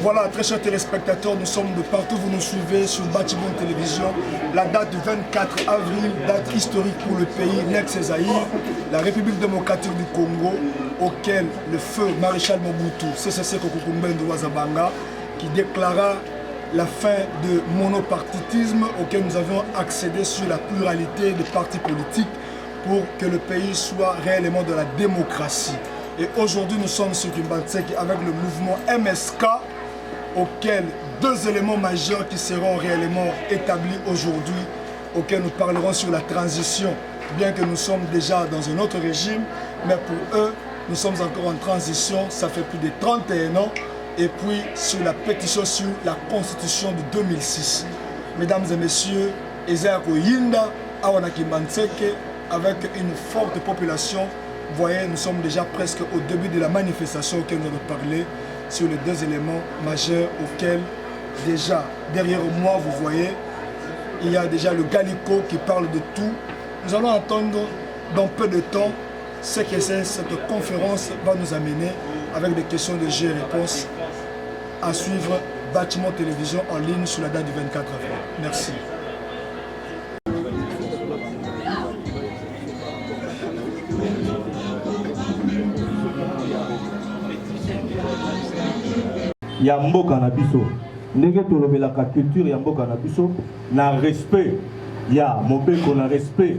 Voilà, très chers téléspectateurs, nous sommes de partout, vous nous suivez sur Bâtiment Télévision. La date du 24 avril, date historique pour le pays, l'ex-Zaïre, la République démocratique du Congo, auquel le feu maréchal Mobutu, CCC Kokukumbendo Wazabanga, qui déclara la fin du monopartitisme auquel nous avions accédé sur la pluralité des partis politiques pour que le pays soit réellement de la démocratie. Et aujourd'hui, nous sommes sur Kimbantseki avec le mouvement MSK, auquel deux éléments majeurs qui seront réellement établis aujourd'hui, auxquels nous parlerons sur la transition, bien que nous sommes déjà dans un autre régime, mais pour eux, nous sommes encore en transition, ça fait plus de 31 ans, et puis sur la pétition sur la constitution de 2006. Mesdames et messieurs, Ezako Yinda, Awana Kimbantseki, avec une forte population. Vous voyez, nous sommes déjà presque au début de la manifestation auquel nous allons parler sur les deux éléments majeurs auxquels déjà derrière moi, vous voyez, il y a déjà le Gallico qui parle de tout. Nous allons entendre dans peu de temps ce que cette conférence va nous amener avec des questions de jeux et réponses à suivre Bâtiment Télévision en ligne sur la date du 24 avril. Merci. Ya mboka na biso ndenge tolobelaka culture ya mboka na biso na respect ya mobeko na respect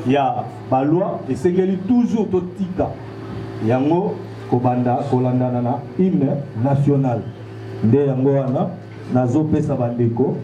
ya baloi esengeli toujours totika yango kolandana na hymne national nde yango wana nazopesa bandeko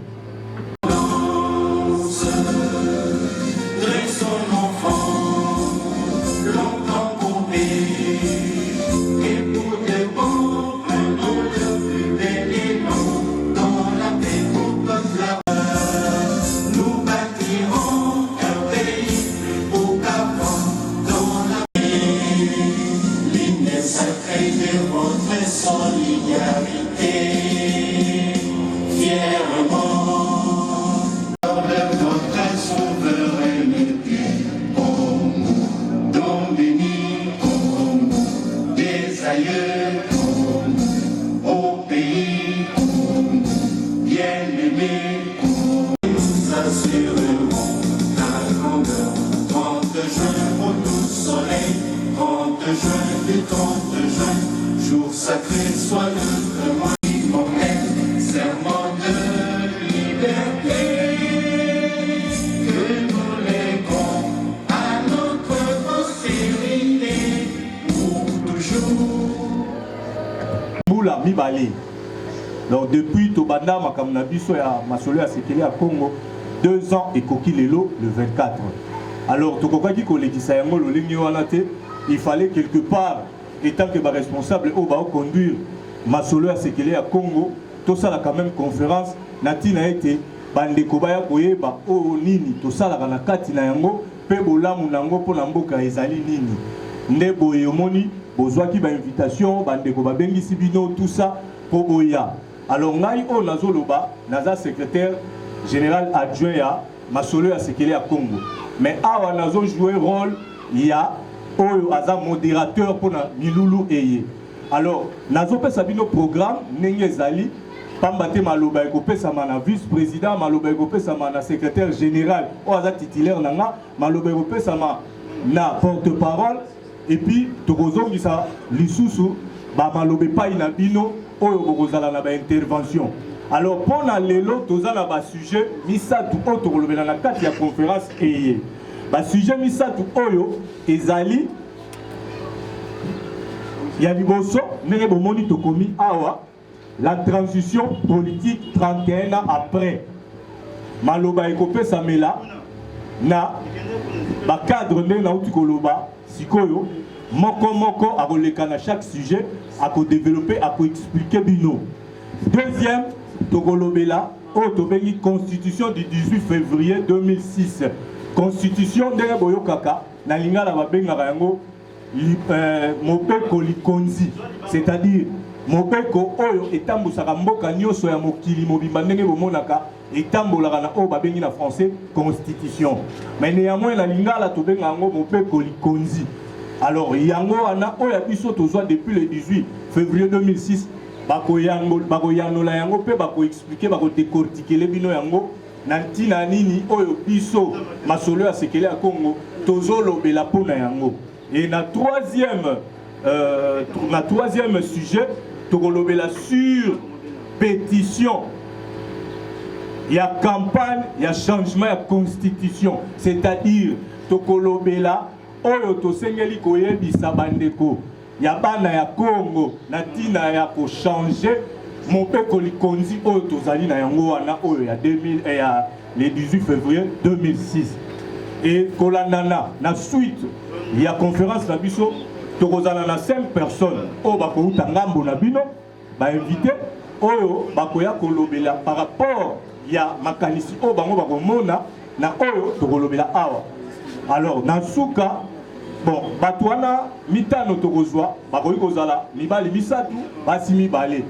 Donc depuis Tobanda Makamna biso ya masolo ya sekeli ya Congo 2 ans et Kokilelo le 24. Alors tokokaki kolekisa yango lolingi wana te, il fallait quelque part étant que ba responsable au ba conduire masolo ya sekeli ya Congo, to sala quand même conférence natina été bandeko baya koyeba o nini to sala kana kati na yango pe bolamu nango pona mboka ezali nini. Nde boye omoni bozwaki ba invitation bandeko ba bengisi bino tout ça pour boya. Alors ngai o nazoloba naza secrétaire général adjoint ya masolo ya sekeli ya Congo. Mais awa nazo jouer rôle ya oyo aza modérateur pour na milulu eye. Alors nazo pesa bino programme ndenge ezali pamba te maloba ekopesa na vice-président, maloba ekopesa na secrétaire général o aza titulaire nanga, maloba ekopesa na porte-parole et puis tokozongisa lisusu ba malobe pa ina bino oyo bokozala na ba intervention. Alors pour na lelo tozala ba sujet misatu o tokolobela na kati ya conférence eye. Ba sujet misatu oyo ezali ya liboso ndenge bomoni tokomi awa la transition politique 31 ans après. Maloba ekopesa mela na ba cadre ndenge na uti koloba sikoyo moko akoleka na chaque sujet développer expliquer bino. Deuxième tokolobela o tobengi constitution du 18 février 2006. Constitution ndenge boyokaka na lingala babengaka yango mopeko likonzi, c'est-à-dire mopeko oyo etambusaka mboka nyonso ya mokili mobimba ndenge bomonaka etambolaka na oyo babengi na français constitution. Mais néanmoins na lingala tobenga yango mopeko likonzi. Alors yango wana oyo biso tozwa depuis le 18 février 2006 bakoyanola yango pe bakoexpliquer bakodécortiquer le bino yango na ntina nini oyo biso masolo ya sekele ya Congo tozolobela mpona yango. Et na troisième sujet tokolobela sur pétition ya campagne ya changement ya constitution, c'est-à-dire tokolobela oyo tosengeli koyebisa bandeko ya bana ya Congo na tina ya ko changer mopeko likonzi oyo tozali na yango wana oyo ya le 18 février 2006. Et kolandana na suite ya conférence na biso tokozala na 5 personnes oyo bakouta ngambo na bino ba invité oyo bakoya kolobela par rapport ya makanisi oyo bango bakomona na oyo tokolobela awa. Alors na suka bon bato wana mitano tokozwa bakoki kozala mibali misatu basi mibale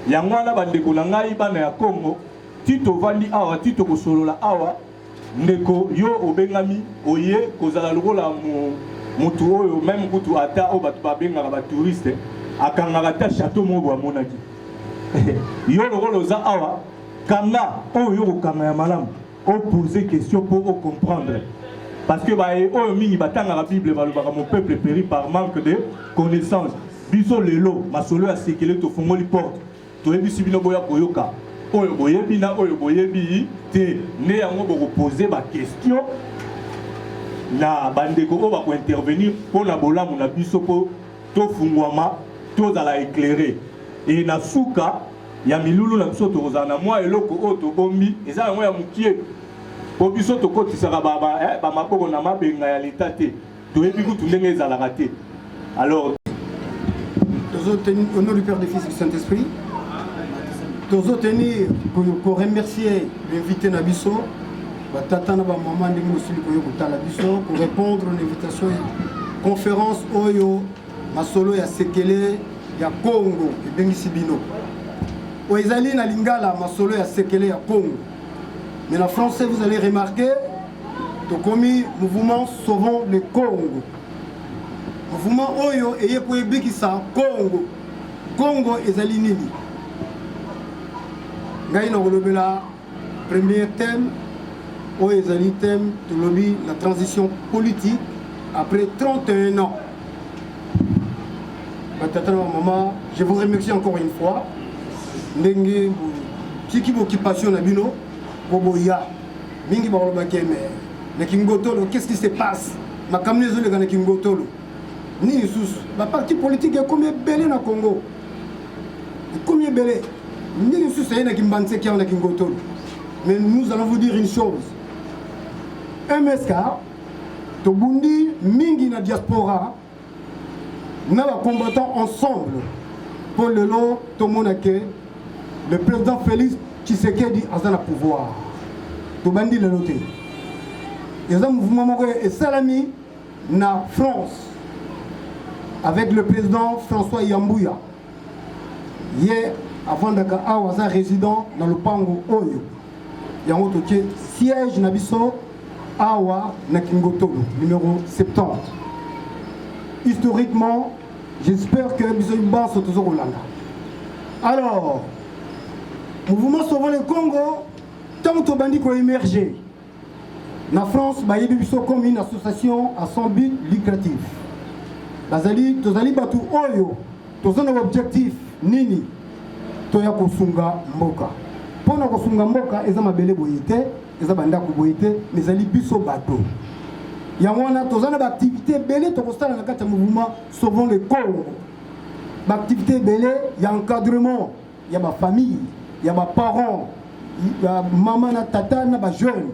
yango wana bandeko na ngai bana ya Congo tito vandi awa tito kosolola awa ndeko yo obengami oye kozala lokola mutu oyo même kutu ata o bato babengaka ba touriste akangaka ta château moko amonaki yo lokoloza awa kanga oyo kokanga ya malamu o poser question pour o comprendre. Parce que oyo mingi batanga la Bible balobaka mon peuple périt par manque de connaissance. Biso lelo masolo ya sekele to fongoli porte. To ebisi bino boya koyoka. Oyo boyebi na oyo boyebi te ne yango boko poser ba question na bandeko o ba ko intervenir pour na bolamu na biso po to fungwama to za la éclairer. Et na suka ya milulu na biso to kozana moi eloko o to bombi eza yango ya mukie. Obiso to kotisaka ba maboko na mabenga ya l'état te toyebi kutu ndenge ezalaka te. Alors au nom du Père, du Fils et du Saint-Esprit, nous tenir pour remercier l'invité Nabiso, Tata na ba maman ndenge osili koyo kotala biso pour répondre à l'invitation conférence oyo masolo ya sekele ya Congo ebengisi bino. Oezali na lingala masolo ya sekele ya Congo. Mais en français, vous allez remarquer, le mouvement Sauvons le Congo. Mouvement Oyo et Yepouébikisa Congo. Congo et Zalinini. Gaïna Olobela, premier thème, Oyo Zali thème, de lobby, la transition politique après 31 ans. Maman, je vous remercie encore une fois. Ndenge, qui occupation Nabino. Boboya, mingi barolobake mais Kingotolo, qu'est-ce qui se passe? Ma kamnezo le gana Kingotolo. Ni sous, ma parti politique est combien belé na Congo? Combien belé? Ni sous c'est na Kimbanse qui na Kingotolo. Mais nous allons vous dire une chose. MSK, Tobundi, mingi na diaspora, nous va combattant ensemble pour le lot Tomonake, le président Félix Tshisekedi a un pouvoir. Tout bandi le noté. Il y a un mouvement et Salami na France avec le président François Yambouya. Hier, avant d'être un résident dans le Pango Oyo, il y a un siège Nabiso Awa Nakingotolo, numéro 70. Historiquement, j'espère que nous avons une base au Holanda. Alors, mouvement Sauvons le Congo, tant que bandit a émergé. En France, il y a comme une association à son but lucratif. Bazali, tozali batu oyo, tozana objectif nini, toya kosunga mboka. Pona kosunga mboka, eza mabele boyete, eza banda ko boyete, mais zali biso bato. Yangwana tozana ba activité belé to kostala na kati mouvement Sauvons le Congo. Ba activité belé, il y a encadrement, il y a ma famille. Il y a mes parents, il y a maman, tata, il y a jeunes.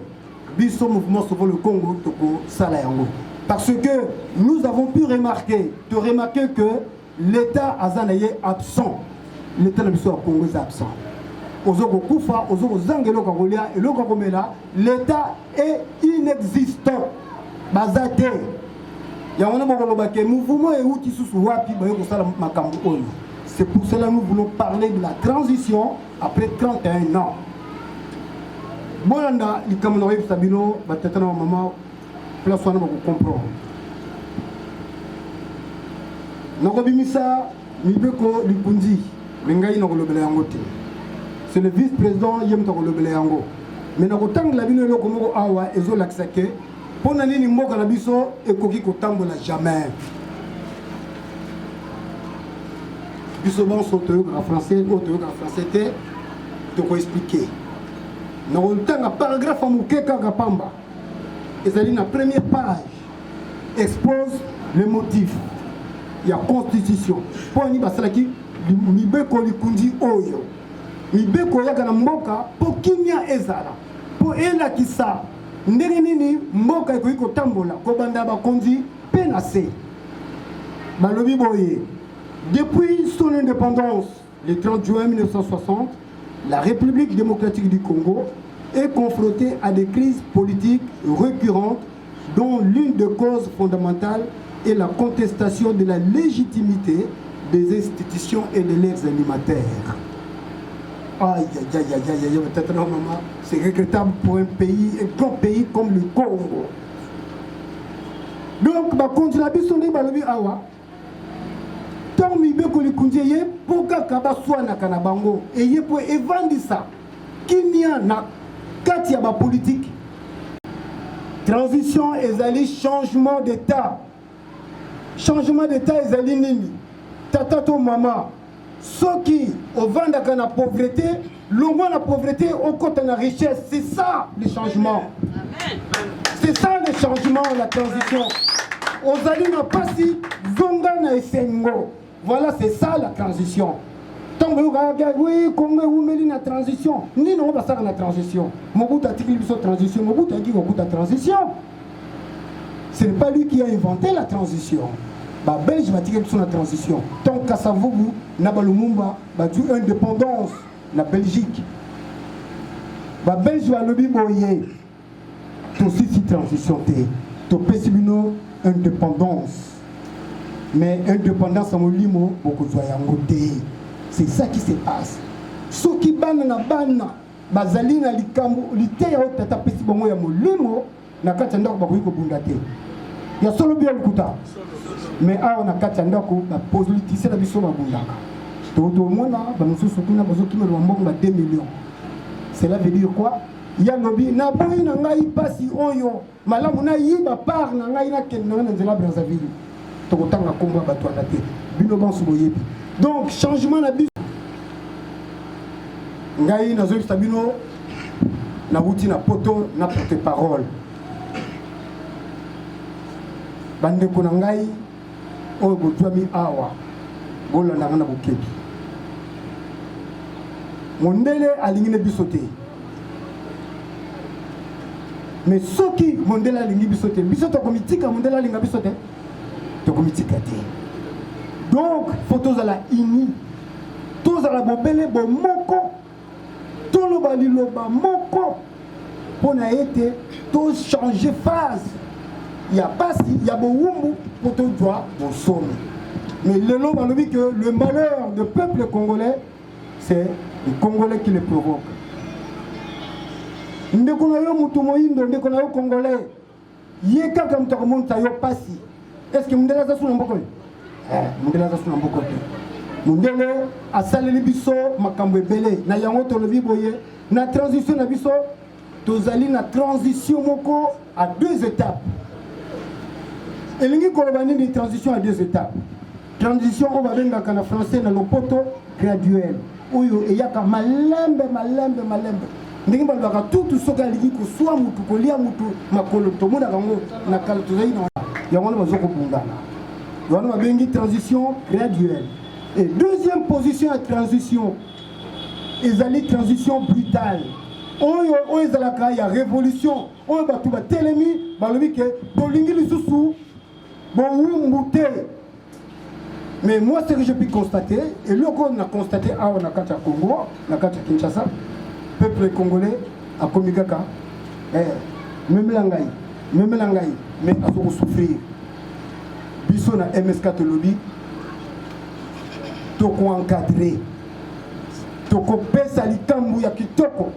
Biso mouvement Sauvons le Congo, Toko Salayango. Parce que nous avons pu remarquer que l'État azanaye absent. L'État de Congo est absent. Ozoko Koufa, Ozoko Zangelo Karolia et Lokakomela, l'État est inexistant. Bazate. Il y a un mouvement et outil sous wapi, il y a un makambo. C'est pour cela que nous voulons parler de la transition après 31 ans. Bolanda, les Camerounais, Sabino, Batatana, maman, place où on va comprendre. Nogobimisa, Mibeko, Likundi, Lengaï, Nogolobele Yangote. C'est le vice-président Yem Togolobele Yango. Mais Nogotang, la ville de l'Okomoro Awa, Ezo Laksake, pour n'aller ni mot Kanabiso, et Koki Kotambo la jamais. Souvent autographe français, tu peux expliquer. Dans le temps, un paragraphe en Moukeka Gapamba, et ça dit la première page, expose les motifs. Il y a constitution. Pour n'y passer qui, Mibeko Likundi Oyo, Mibeko Yakana Moka, pour Kimia Ezara, pour Ela Kisa, Nderenini, Moka Koiko Tambola, Kobanda Bakondi, Penase, Malobi Boye. Depuis son indépendance, le 30 juin 1960, la République démocratique du Congo est confrontée à des crises politiques récurrentes dont l'une des causes fondamentales est la contestation de la légitimité des institutions et de leurs animateurs. Aïe, aïe, aïe, aïe, aïe, peut-être non, maman, c'est regrettable pour un pays, un grand pays comme le Congo. Donc, ma contribution est balobi awa. Tant Mibeko Likundi ye pour kaba swana kana bango et ye pour evandisa kinia na kati ya ba politique. Transition ezali changement d'état. Changement d'état ezali nini? Tata to mama soki ovanda kana pauvreté, l'homme la pauvreté au côté de la richesse, c'est ça le changement. C'est ça le changement, la transition. Ozali na pasi zonga na esengo. Voilà, c'est ça la transition. Tant que vous regardez, oui, comment vous mettez la transition? Ni non, pas ça la transition. Mobutu a dit qu'il y a une transition. Mobutu a dit qu'il y a une transition. Ce n'est pas lui qui a inventé la transition. Bah, Belge va dire qu'il y a une transition. Tant qu'à Savougou, Nabalumumba, bah, du indépendance, la Belgique. Bah, Belge va le biboyer. Tout si transition, tout possible indépendance. Mais indépendance en limo, beaucoup de c'est ça qui se passe. Ceux qui banent na bana, bazalina likambo, liteya au tata pesi bongo ya molimo, na kati ndako bakoyi ko bundate. Ya solo bien lukuta. Mais a on a kati ndako ba politicien na biso ba bundaka. To mona ba mususu kuna bazo kimelo mbongo ba 2 millions. Cela veut dire quoi? Ya lobi na boyi na ngai pasi oyo, malamu na yiba par na ngai na kenna na nzela Brazzaville. Donc, changement de vie. Ngai na zoe stabino na wuti na poto na porte-parole. Bande ko na ngai o go twami awa. Bola na ngana bukebi. Mondele alingine bisote. Mais soki mondele alingi bisote, bisote komitika mondele alinga bisote. Donc, photos à la ini, tous à la bobele, bon moko, tout le baliloba moko, on a été tous changer phase. Il n'y a pas si, il y a beaucoup pour tout droit, bon somme. Mais le lot va dire que le malheur du peuple congolais, c'est les Congolais qui le provoquent. Nous avons des Congolais, yeka comme tout le monde, ça y est passé. Est-ce que Mundela a son mboko? Mundela a son mboko. Mundela a salé biso makambo ebele na yango to le biboye na transition na biso tozali na transition moko à 2 étapes. Elingi kolobani ni transition à 2 étapes. Transition on va benga kana français na lopoto graduel. Oyo eyaka malembe. Ndingi balaka tout soka lingi ko soit mutu kolia mutu makolo to mona kango na kala tozali na yango bazoko bundana. Yango ba bengi transition graduelle. Et deuxième position à transition, ezali transition brutale. Oyo ezalaka ya révolution. Oyo batu ba telemi balobi ke bolingi lisusu boumbuté. Mais moi ce que je peux constater et le qu'on a constaté à Nakata Congo, Nakata Kinshasa, peuple congolais a komikaka même langai, mais à souffrir. Biso na MSK Tolobi toko encadré toko pesa likambu ya kitoko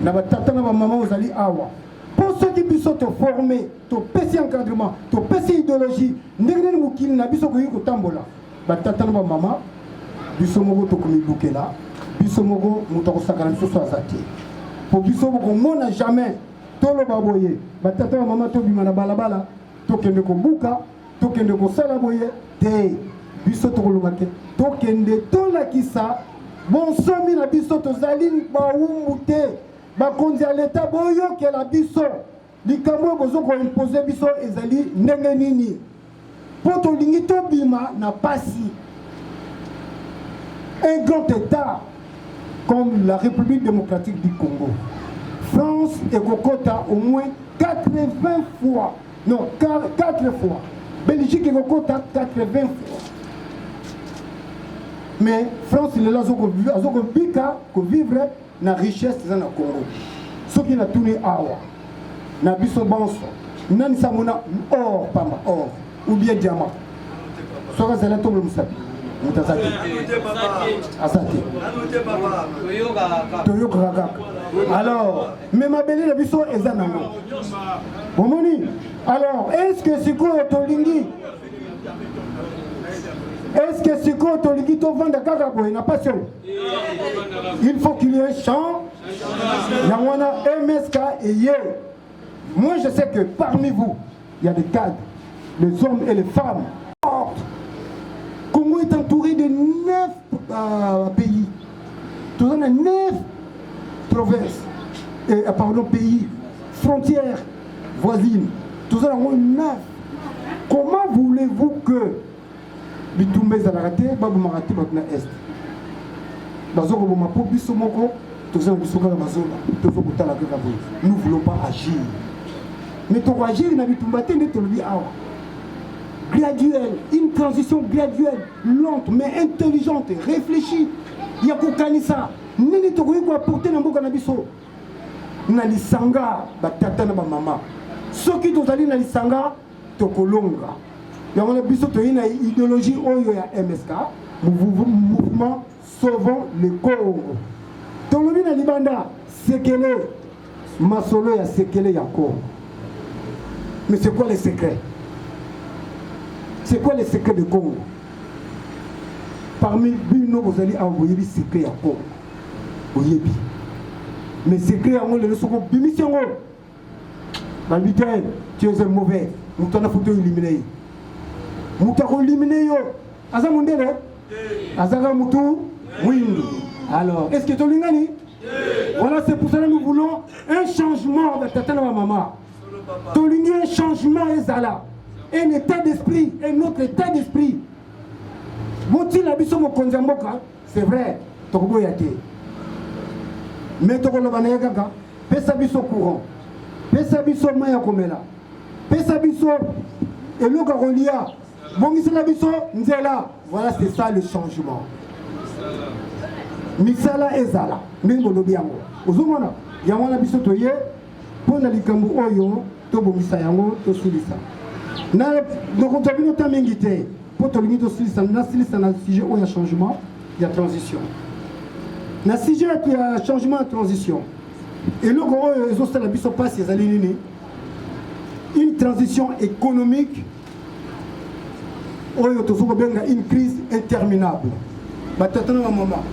na batata na bamama ozali awa pour ceux qui biso te former to pesi encadrement to pesi idéologie ndenge nini mokili na biso koyi kotambola batata na bamama biso moko tokomibukela biso moko moto akosakana biso so aza te po biso bokomona jamais toloba boye batata bamama tobima na balabala tokende kobuka tokende kosala boye te biso tokoloba te tokende tolakisa bonsomi na biso tozali bawumbu te bakonzi ya leta boyokela biso likambo oyo bozo koimpose biso ezali ndenge nini mpo tolingi tobima na pasi. Un grand État comme la République démocratique du Congo, France et Kokota au moins 80 fois, non 4 fois, Belgique et Kokota 80 fois. Mais France il est là pour vivre na richesse dans le Congo. Ce qui n'a tourné awa, na biso banso, nani samona or pamba or ou bien diamant. Soka zala to le musabi. Mutazaki. Asante. Toyo kaka. Alors, mais ma belle la biso ezanango. Omoni. Alors, est-ce que c'est quoi tolingi? Est-ce que c'est quoi tolingi to vendre kaka boy na passion? Il faut qu'il y ait un champ. Yamwana MSK et Yé. Moi je sais que parmi vous, il y a des cadres, les hommes et les femmes. Congo est entouré de 9 pays. Tout en a 9 provinces, pays, frontières voisines. Tout en a 9. Comment voulez-vous que Bitumbe Zalarate, Babou Marati, Babna Est, Bazoko Bomapo, Bissomoko, nous ne voulons pas agir. Mais ton agir, il n'a pas graduelle, une transition graduelle, lente, mais intelligente, réfléchie. Il y a Kokanisa. Nini Togoyi ko apporter na mboka na biso. Na lisanga ba tata na ba mama. Soki tozali na lisanga tokolonga. Yango na biso to ina idéologie oyo ya MSK, mouvement Sauvons le Congo. Tolobi na libanda sekele masolo ya sekele ya Congo. Mais c'est quoi les secrets? C'est quoi les secrets de Congo? Parmi bino vous allez envoyer les secrets à Congo. Oyebi. Mais secrets à Congo les soko bimission. Malbitaine, tu es un mauvais. Moutana photo éliminé. Moutako éliminé yo. Aza mundele? Azara mutu windu. Alors, est-ce que tu l'ingani? Voilà, c'est pour ça que nous voulons un changement avec tata na maman. Tu un changement ezala. Un état d'esprit, un autre état d'esprit. Moti la biso mo konzamboka, c'est vrai, tokobo yate. Mais tokolo bana yakaka, pesa biso courant. Pesa biso maya komela. Pesa biso eloka rolia. Bongisi la biso nzela. Voilà, c'est ça le changement. Misala ezala. Mingo lobi yango. Ozomona, yango na biso toye pona likambu oyo to bongisa yango to sulisa. Na donc on termine ta mingité pour te limiter aussi ça na sujet où il y a changement, il y a transition. Na sujet il y a changement et transition. Et le gros ils ont ça la biso passe les alignés. Une transition économique où il y a une crise interminable. Batatana maman.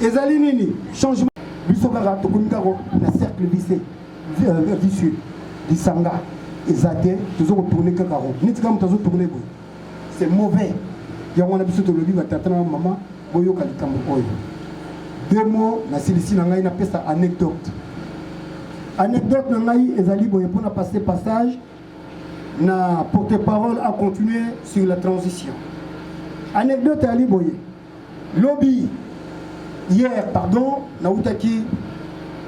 Les alignés changement biso kara to kumikaro na cercle vicieux disanga. Toujours tourner que caro. Ni tu comme toujours tourner. C'est mauvais. Il y a un abus de l'olive à tata maman. Boyo kalikambo oyo. 2 mots na silisi na ngai na pesa anecdote. Anecdote na ngai ezali boye pour na passer passage na porte-parole à continuer sur la transition. Anecdote ali boye. Lobby hier pardon na utaki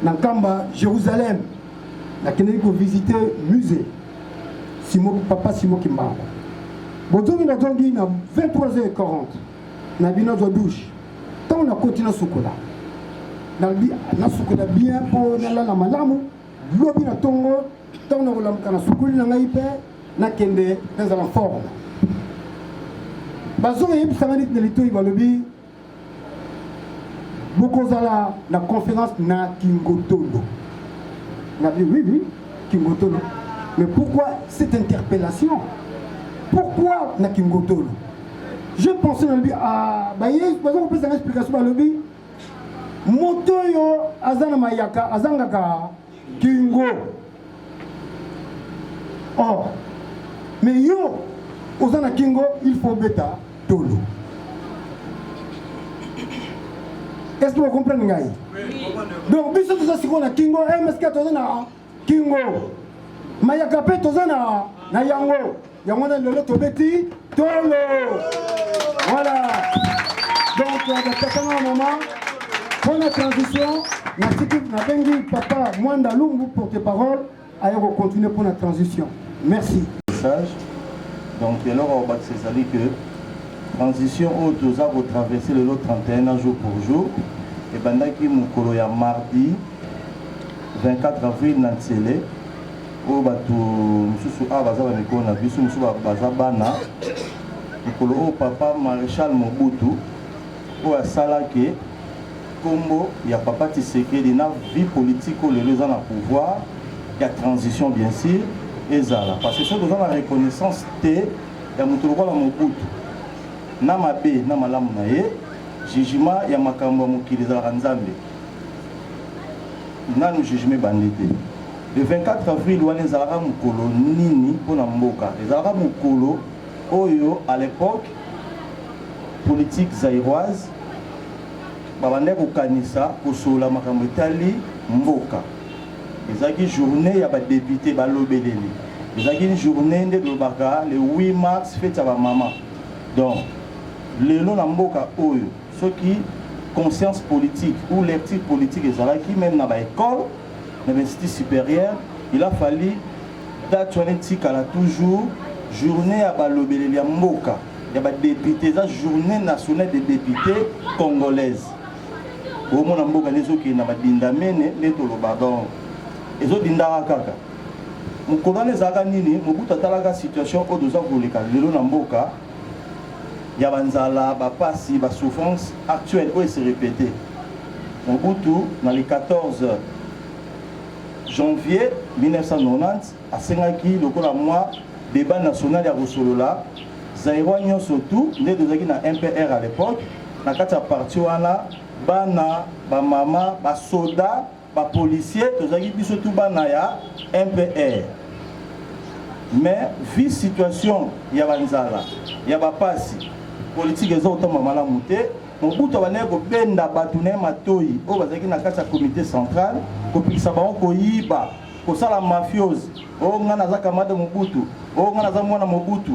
na Kamba Jérusalem. Na kene ko visiter musée. Papa Simon Kimba. Bonjour, na 23h40. Na bina zo douche. Tant on a continué à soukola. Na soukola bien pour la malamu. Lobi na tongo. Tant on a soukola na ngaipe. Na kende dans la forme. Bazo et Samani Nelito Ibalobi. Bokozala la conférence na Kingotolo. On a dit oui, Kingotolo. Mais pourquoi cette interpellation? Pourquoi na Kingotolo? Je pensais à Baye, parce qu'on peut faire une explication à l'objet. Motoyo Azana Mayaka, Azangaka, Kingo. Oh, mais yo, Ozana Kingo, il faut bêta Tolo. Est-ce que vous comprenez? Donc, si vous avez un Kingo, MSK Tozana Kingo, Mayaka Pe Tozana, na Yango, Yango na Lolo Tobeti, Tolo. Voilà. Donc, il y a un moment, pour la transition, na bengi papa Mwanda Lungu porte-parole, à continuer pour la transition. Merci. Donc, alors, on va se dire que transition au 2 ans, vous traversez le lot 31 jours pour jour. Et pendant que nous avons mardi 24 avril, dans le télé, où nous avons papa Maréchal Mobutu, où a salake, comme il y a papa Tshisekedi, dans la vie politique, les gens dans le pouvoir, il y a transition bien sûr, et ça. Parce que ce sont la reconnaissance de Moutourola Mobutu. Namabe, Namalam Naye, jugement, il y a Makamba Moukili Zaranzambe. Nous avons jugement bandité. Le 24 avril, on a Zara Moukolo Nini pour Namboka. Zara Moukolo, Oyo, à l'époque, politique zaïroise, Babande Kanissa, Kosola Makambetali, Mboka. Il y a une journée, il y a des députés, Balobeleli. Il y a une journée de Lobaka, le 8 mars, fête à ma maman. Donc, le nom Mboka Oyo, ceux qui conscience politique ou l'éthique politique, qui même dans l'école, dans l'institut supérieur, il a fallu d'éthique à la toujours journée à Balobeleli à Mboka. Il y a des députés, la journée nationale des députés congolaises. Au moins, Mboka, les autres qui n'ont pas d'indamene, les Tolobadon. Les autres d'Indara Kaka. Mon colonel Zaganini, mon bout de situation au 2 ans pour les cas. Le nom Mboka, il y a Banzala, Bapasi, la souffrance actuelle, où elle s'est répétée. Mon bout dans les 14 janvier 1990, à Sengaki, le mois débat national à Rossolola, Zaïroignon surtout, né de Zagui dans MPR à l'époque, dans la partie où bana, ba mama, ba soda, ba policier, to Zagui surtout banaya MPR. Mais vu situation, il y a Banzala, il y a Bapasi, politique est autant mamala monté. Mon bout à l'année, au benda batouné matoi, au Bazaki n'a qu'à sa comité central, au Pixaban, au Yiba, au Sala mafiose, au Nanazaka Mada Mobutu, au Nanazamwana Mobutu,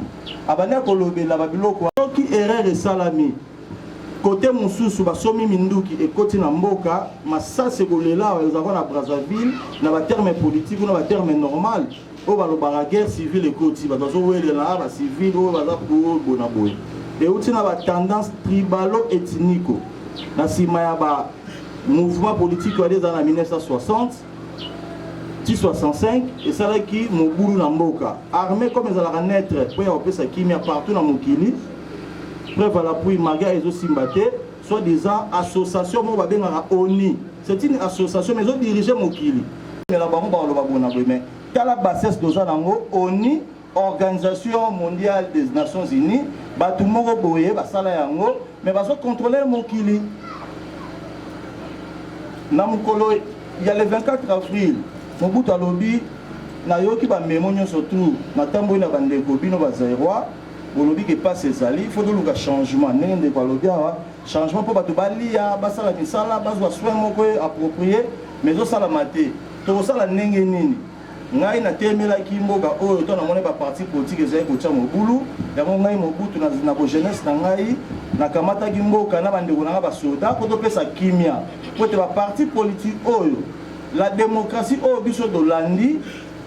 Abane Kolobe, la Babiloko, qui erreur et salami. Côté Moussou, Basomi Minduki et côté Namboka, mais ça c'est que là, nous avons la Brazzaville, dans le terme politique ou dans le terme normal. Au la guerre civile et côté, dans la civile, au Bonaboy. Et aussi dans la tendance tribalo-ethnico. Dans le mouvement politique dans les années 1960, 1965, et ça là qui Mobutu Namboka. Armée comme ils allaient naître, pour y ça qui est partout dans Mokili. Preuve à l'appui, Maga et Zosimbate, soit disant association, ONI. C'est une association, mais ils ont dirigé Mokili. Mais là-bas, on va mais quand la bassesse de ONI, Organisation mondiale des Nations Unies, tout le monde boye, mais va contrôler Mokili. Il y a le 24 avril, Mobutu a lobby, na yoki ba mémoire surtout, na tambo na bande gobino ba zairwa, lobby qui passe ezali, il faut de changement, n'ende kwa lobby changement pour bato balia, basala misala, bazwa soin moko approprié, mais zo sala maté, to sala ndenge nini. Ngai na temela ki mboka oyo to na mona ba parti politique ezali ko tia mobulu ya ngai Mobutu na bo jeunesse na ngai na kamata ki mboka na bandeko na ba soda ko to pesa kimia ko te ba parti politique oyo la démocratie oyo biso do landi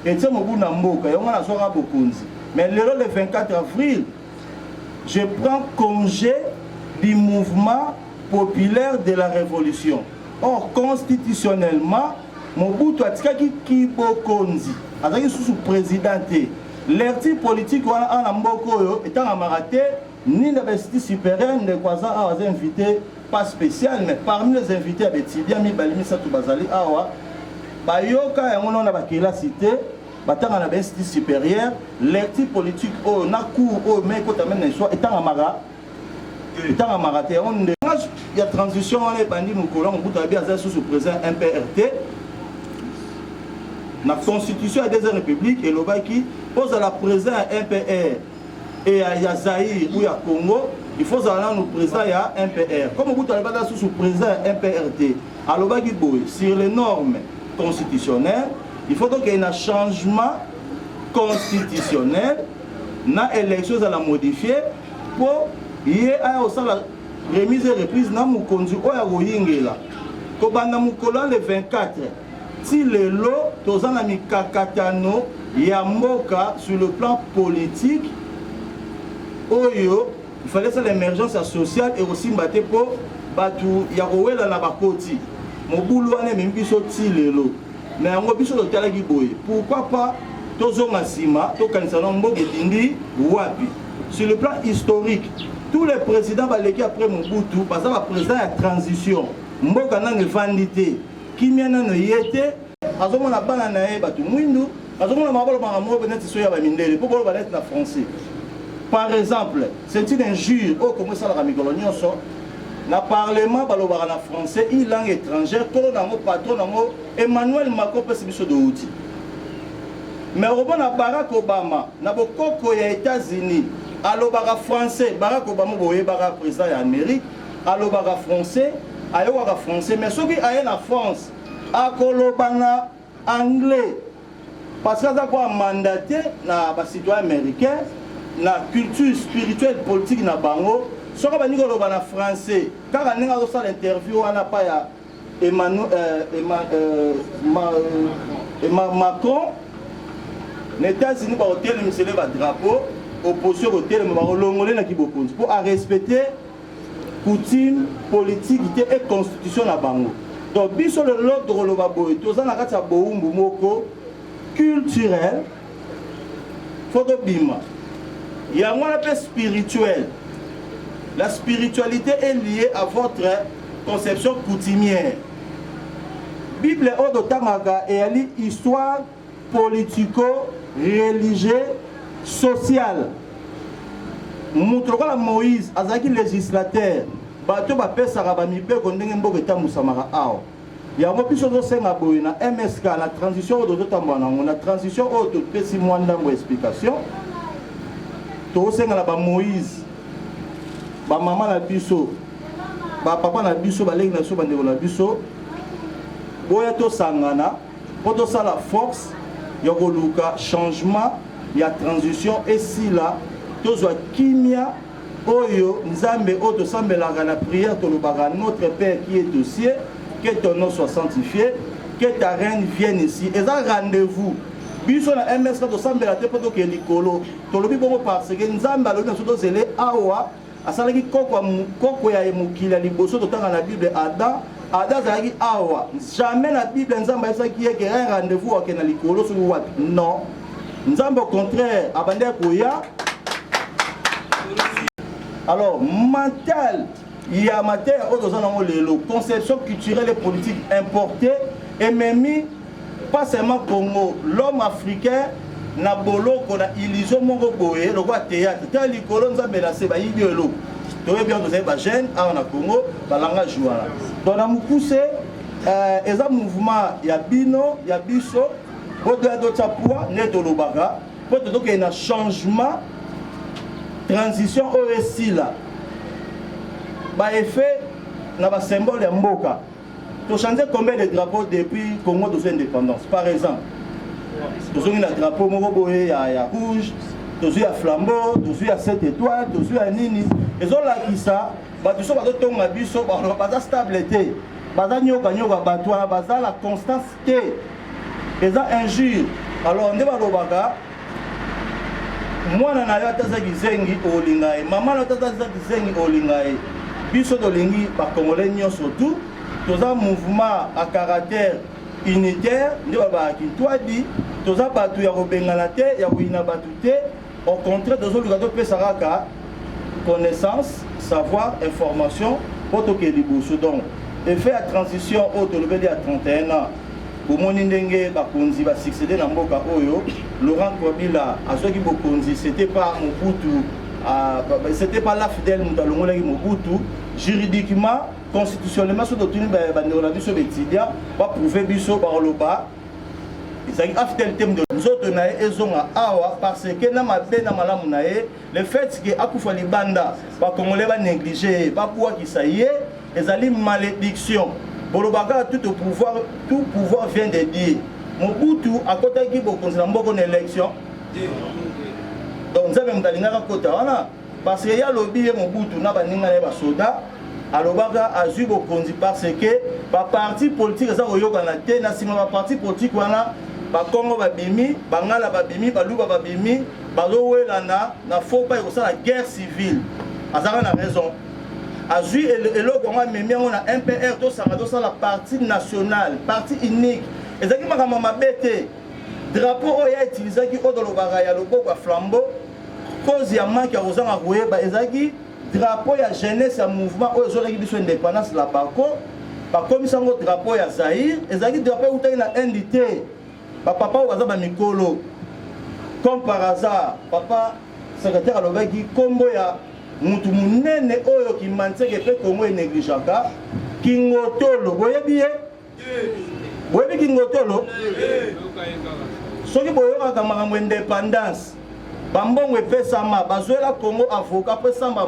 et tia mobulu na mboka yango na soka bokonzi. Mais le 24 avril je prends congé du mouvement populaire de la révolution. Or constitutionnellement Mobutu atikaki Kibokonzi azaki sous présidenté. L'erti politique wana ana mboko oyo etanga maraté ni l'Institut supérieur, de Kwaza a invité, pas spécial, mais parmi les invités à Betidia, Balimi Satou Bazali, Awa, Bayoka et on a la cité, Batang à l'Institut supérieur, l'électif politique, au Naku, au Meko, Tamen, soit étant à Mara, étant à Maraté, il y a transition, on est bandit, nous collons, on peut bien sous le président MPRT. La constitution des républiques et le qui pose à la présidence MPR et à Yazaï ou à Congo, il faut aller nous président à MPR. Comme vous avez pas sous président MPRT, à l'obagi sur les normes constitutionnelles, il faut donc qu'il y ait un changement constitutionnel, na élection à la modifier pour y ait aussi la remise et reprise na mukonzi oya goyingela. Ko banda mukolo le 24. Si le lot, tozan la mikakatano, yamboka sur le plan politique, oyo, il fallait ça l'émergence sociale et aussi mbaté pour batu yarowe la nabakoti. Mon boulot ane même biso ti le lot. Mais on biso le talagi boy. Pourquoi pas tozon asima, to kanisano mboke dindi wapi. Sur le plan historique, tous les présidents baleki après Mobutu, parce que le président de transition, mboka nane vandité. Kimiana no yete azomona bana na e batu mwindu azomona mabalo bango beneti soya ba mindele pour bolo baneti na français. Par exemple, c'est une injure au comme ça la mikolo nyonso na parlement balobara na français une langue étrangère to na mo patron na mo Emmanuel Macron pesi biso de outil. Mais robona Barack Obama na bokoko ya États-Unis alobara français Barack Obama boye bara président ya Amérique alobara français ayoka français mais ceux qui aillent en France à kolobana anglais parce que ça quoi mandaté na ba citoyen américain na culture spirituelle politique na bango ceux qui bani kolobana français car ninga zo sala interview wana pa ya Macron les États-Unis ba hôtel monsieur le drapeau opposition hôtel mais ba longolé na kibokonzi pour à respecter coutume, politique et constitution na bango. Donc, biso le lot de Rolobaboy, tous en akata boumbu moko culturel, photo bima. Il y a un peu spirituel. La spiritualité est liée à votre conception coutumière. Bible Odo Tamaga et ali histoire politico-religieuse, sociale. Moutroka Moïse, Azaki législateur, bateau va faire ça, Rabamipe, Gondeng Mbogeta Moussamara Ao. Il y a un peu de choses à na MSK, la transition de Tamana, on a transition auto, petit mois d'ambo explication. Tout ça, la Moïse, maman la biso, papa la biso, balègue la soba de la biso, Boyato Sangana, pour tout ça la force, il y a un changement, il y a transition, et si là, tozwa kimia oyo nzambe oto sambela na prière tolobaka notre Père qui est aux cieux, que ton nom soit sanctifié, que ta reine vienne ici. Et ça rendez-vous biso na MS to sambela te poto ke likolo tolobi bongo parce que nzambe alobi na soto zele awa asalaki koko ya mukili ya liboso totanga na Bible Adam azalaki awa jamais na Bible nzambe ayebisaki ye ke un rendez-vous ake na likolo soki wapi non nzambe au contraire abandi koya. Alors, mental, il y a matière, conception culturelle et politique importée et même pas seulement Congo, l'homme africain n'a bolo qu'on a illusion mon boé, le roi théâtre, tel les colons a menacé, bah il y a l'eau. Tu vois bien, vous avez des jeunes à Congo, bah l'anga jouera. Donc, on a poussé, et ça mouvement, il y a Bino, il y a Bisso, au-delà de Tchapua, net au Lobaga, pour te dire qu'il y a un changement. Transition OSI là, bah effet, n'a pas symbole de Mboka. Tu changes combien de drapeaux depuis Congo de l'indépendance. Par exemple, tu as un drapeau Moroboé, il y a rouge, tu as un flambeau, tu as 7 étoiles, tu as un nini. Et ça là qui ça, bah tu sais pas de ton abisso, bah la stabilité, bah ça nyoka battoir, bah ça la constance et ça injure. Alors on est dans le baga. Moi, je suis olingae, maman zengi olingae. Biso dolingi par congolais surtout, tous un mouvement à caractère unitaire, nous avons toi dit, tous un batu ya robengalate, ya wina batute, au contraire de ce que nous avons fait connaissance, savoir, information, pour que les bourses. Donc, et fait la transition au Tolobédi à 31 ans. Pour mon indenge, Bakonzi va succéder dans Mboka Oyo. Laurent Kabila, à ceux qui Bokonzi, c'était pas Mobutu, c'était pas la fidèle Mobutu. Juridiquement, constitutionnellement, ce dont on a vu sur Betidia, va prouver Bisso par le bas. Ils ont fait le thème de nous autres, parce que le fait que Akoufa Libanda, Congolais va négliger, pas pouvoir qui ça y est, ils ont une malédiction. Pour le bagage, tout pouvoir vient de dire. Mobutu, à côté qui est une élection. Donc, nous avons côté parce qu'il y a lobby Mobutu, n'a pas de soda. Alors, Azu Bokonzi parce que les partis politiques, les partis politiques, Congo babimi, Bangala babimi, Baluba babimi, Balowelana, na faut pas la guerre civile. Azara a raison. Azu et le Congo on a MPR, tout ça, la partie nationale, partie unique. Et ça qui m'a bêté. Drapeau oya utilisé qui au dans le baraya le bobo flambeau. Cause ya manque à Rosan à rouer, ezaki drapeau ya jeunesse ya mouvement aux gens qui sont indépendance la Bako. Par comme ça drapeau ya Zaïre, ezaki drapeau où na NDT. Papa Ouazaba Mikolo, comme par hasard, papa secrétaire à l'Obagi, Kombo ya Moutoumounen Oyo qui manque que Congo est négligeant. Kingotolo, vous voyez bien? Vous voyez Kingotolo? Ce qui est comme indépendance, Bambon et Pesama, Bazuela Congo avocat, Pesamba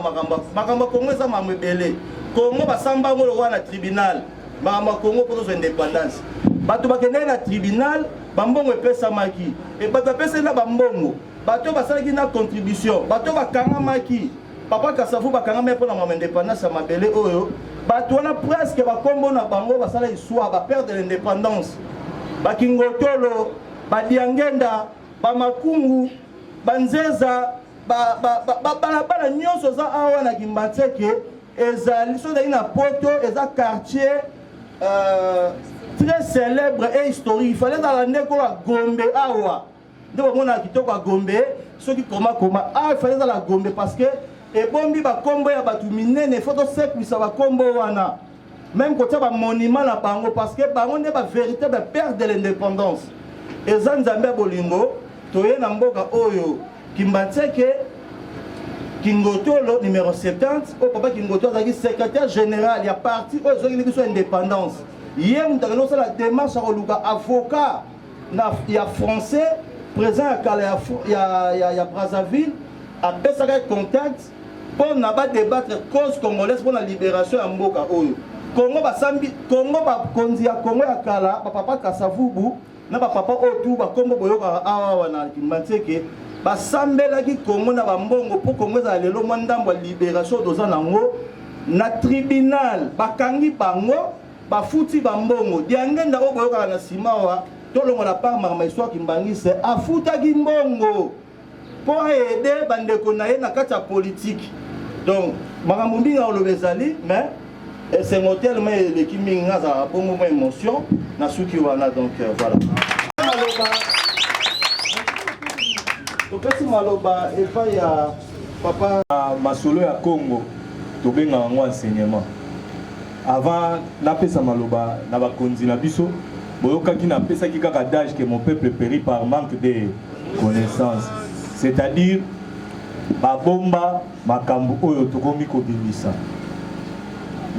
Makamba Congo est ma mébélé. Congo Basamba Moloa tribunal, Makamba Congo pour l'indépendance. Bato bakende na tribunal bambongo epesa maki et bato pesa na bambongo bato basalaki na contribution bato bakanga maki papa Kasavu bakanga me pona mama indépendance ya mabele oyo bato wana presque bakombo na bango basala histoire ba perdre l'indépendance bakingotolo badiangenda bamakungu banzeza bala nyonso za awa na Kimbatseke ezali so na poto eza quartier très célèbre et historique. Il fallait dans la négo à Gombe awa. De mon akitoko à Gombe, ceux qui comment il fallait dans la Gombe parce que et bombi ba combo ya batumine ne photo sec ça va combo wana. Même côté ba monument la bango parce que bango ne ba véritable perte de l'indépendance. Et Zanzambe bolingo toye na mboka oyo Kimbatseke Kingotolo numéro 70 au papa Kingotolo est secrétaire général il y a parti aux organisations indépendance. Hier, nous avons fait la démarche à Oluga, avocat, il y a français, présent il y a Brazzaville, à Bessaga contact, pour ne pas débattre cause congolaise pour la libération de Mboka Oyo. Congo, Congo, Konzi, Congo, Kala, papa Kasavubu, na papa Otu, Congo, Boyoka, Awana, Kimbatseke, Basambela qui Congo, na Bambongo, pour Congo, le mandambo libération d'Ozanango, na tribunal, Bakangi Bango, bafuti bambongo diangenda oboyoka na simawa tolongo la part marma histoire kimbangise afuta gimbongo pour aider bandeko na ye na kati ya politique donc makambo mbinga olobezali mais c'est motel mais l'équipe minga za bongo mo émotion na suki wana donc voilà topesi maloba efa ya papa masolo ya Congo tobenga ngo enseignement. Avant napesa maloba na bakonzi na biso boyokaki napesa ki kaka d'âge que mon peuple périt par manque de connaissances, c'est-à-dire babomba makambo oyo tokomi kobimisa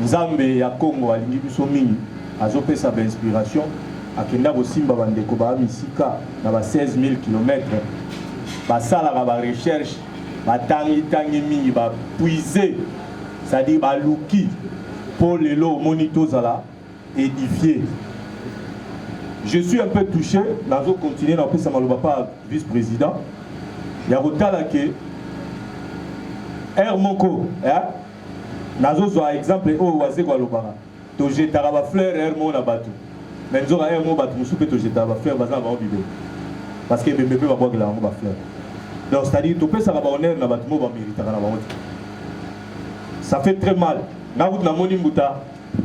nzambe ya Congo alingi biso mingi azopesa ba inspiration akenda kosimba bandeko ba misika na ba 16 000 km basala ba recherche batangi mingi ba puiser, c'est-à-dire ba luki pour les lots monitozala édifié. Je suis un peu touché, nous allons continuer dans le papa vice-président. Il y a Rotala qui Hermoko, nous avons un exemple au Oazé Gualobara. Tu jettes la fleur, Hermo na batu. Mais nous avons un Hermo batu, nous souhaitons jeter la fleur, parce que les bébés vont boire de la fleur. Donc c'est-à-dire, tu peux savoir honneur na batu, va mériter la batu. Ça fait très mal. Na route na moni mbuta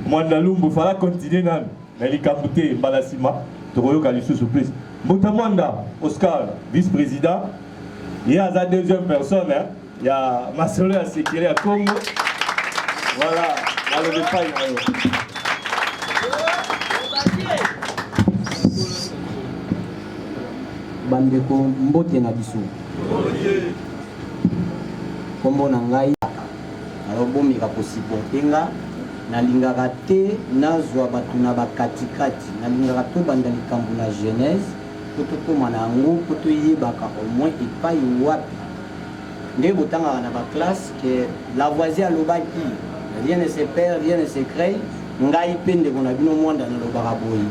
Mwandalumbu fala continuer nan mais les kabouté balasima toroyo kalisu surprise Mbuta Mwanda Oscar vice-président il y a la deuxième personne Il y a Masolo à Sekele à Congo. Voilà, dans le détail. Bandeko mbote na biso. Kombo na ngai alobomika kosiporte nga nalingaka te nazwa bato na bakatikati nalingaka to banda likambo na genèse po tokóma na yango po toyebaka au moins epai wapi nde botangaka na baklasse ke lavoisier alobaki rien ne se perd rien ne se crée ngai mpe ndeko na bino mwanda nalobaka boye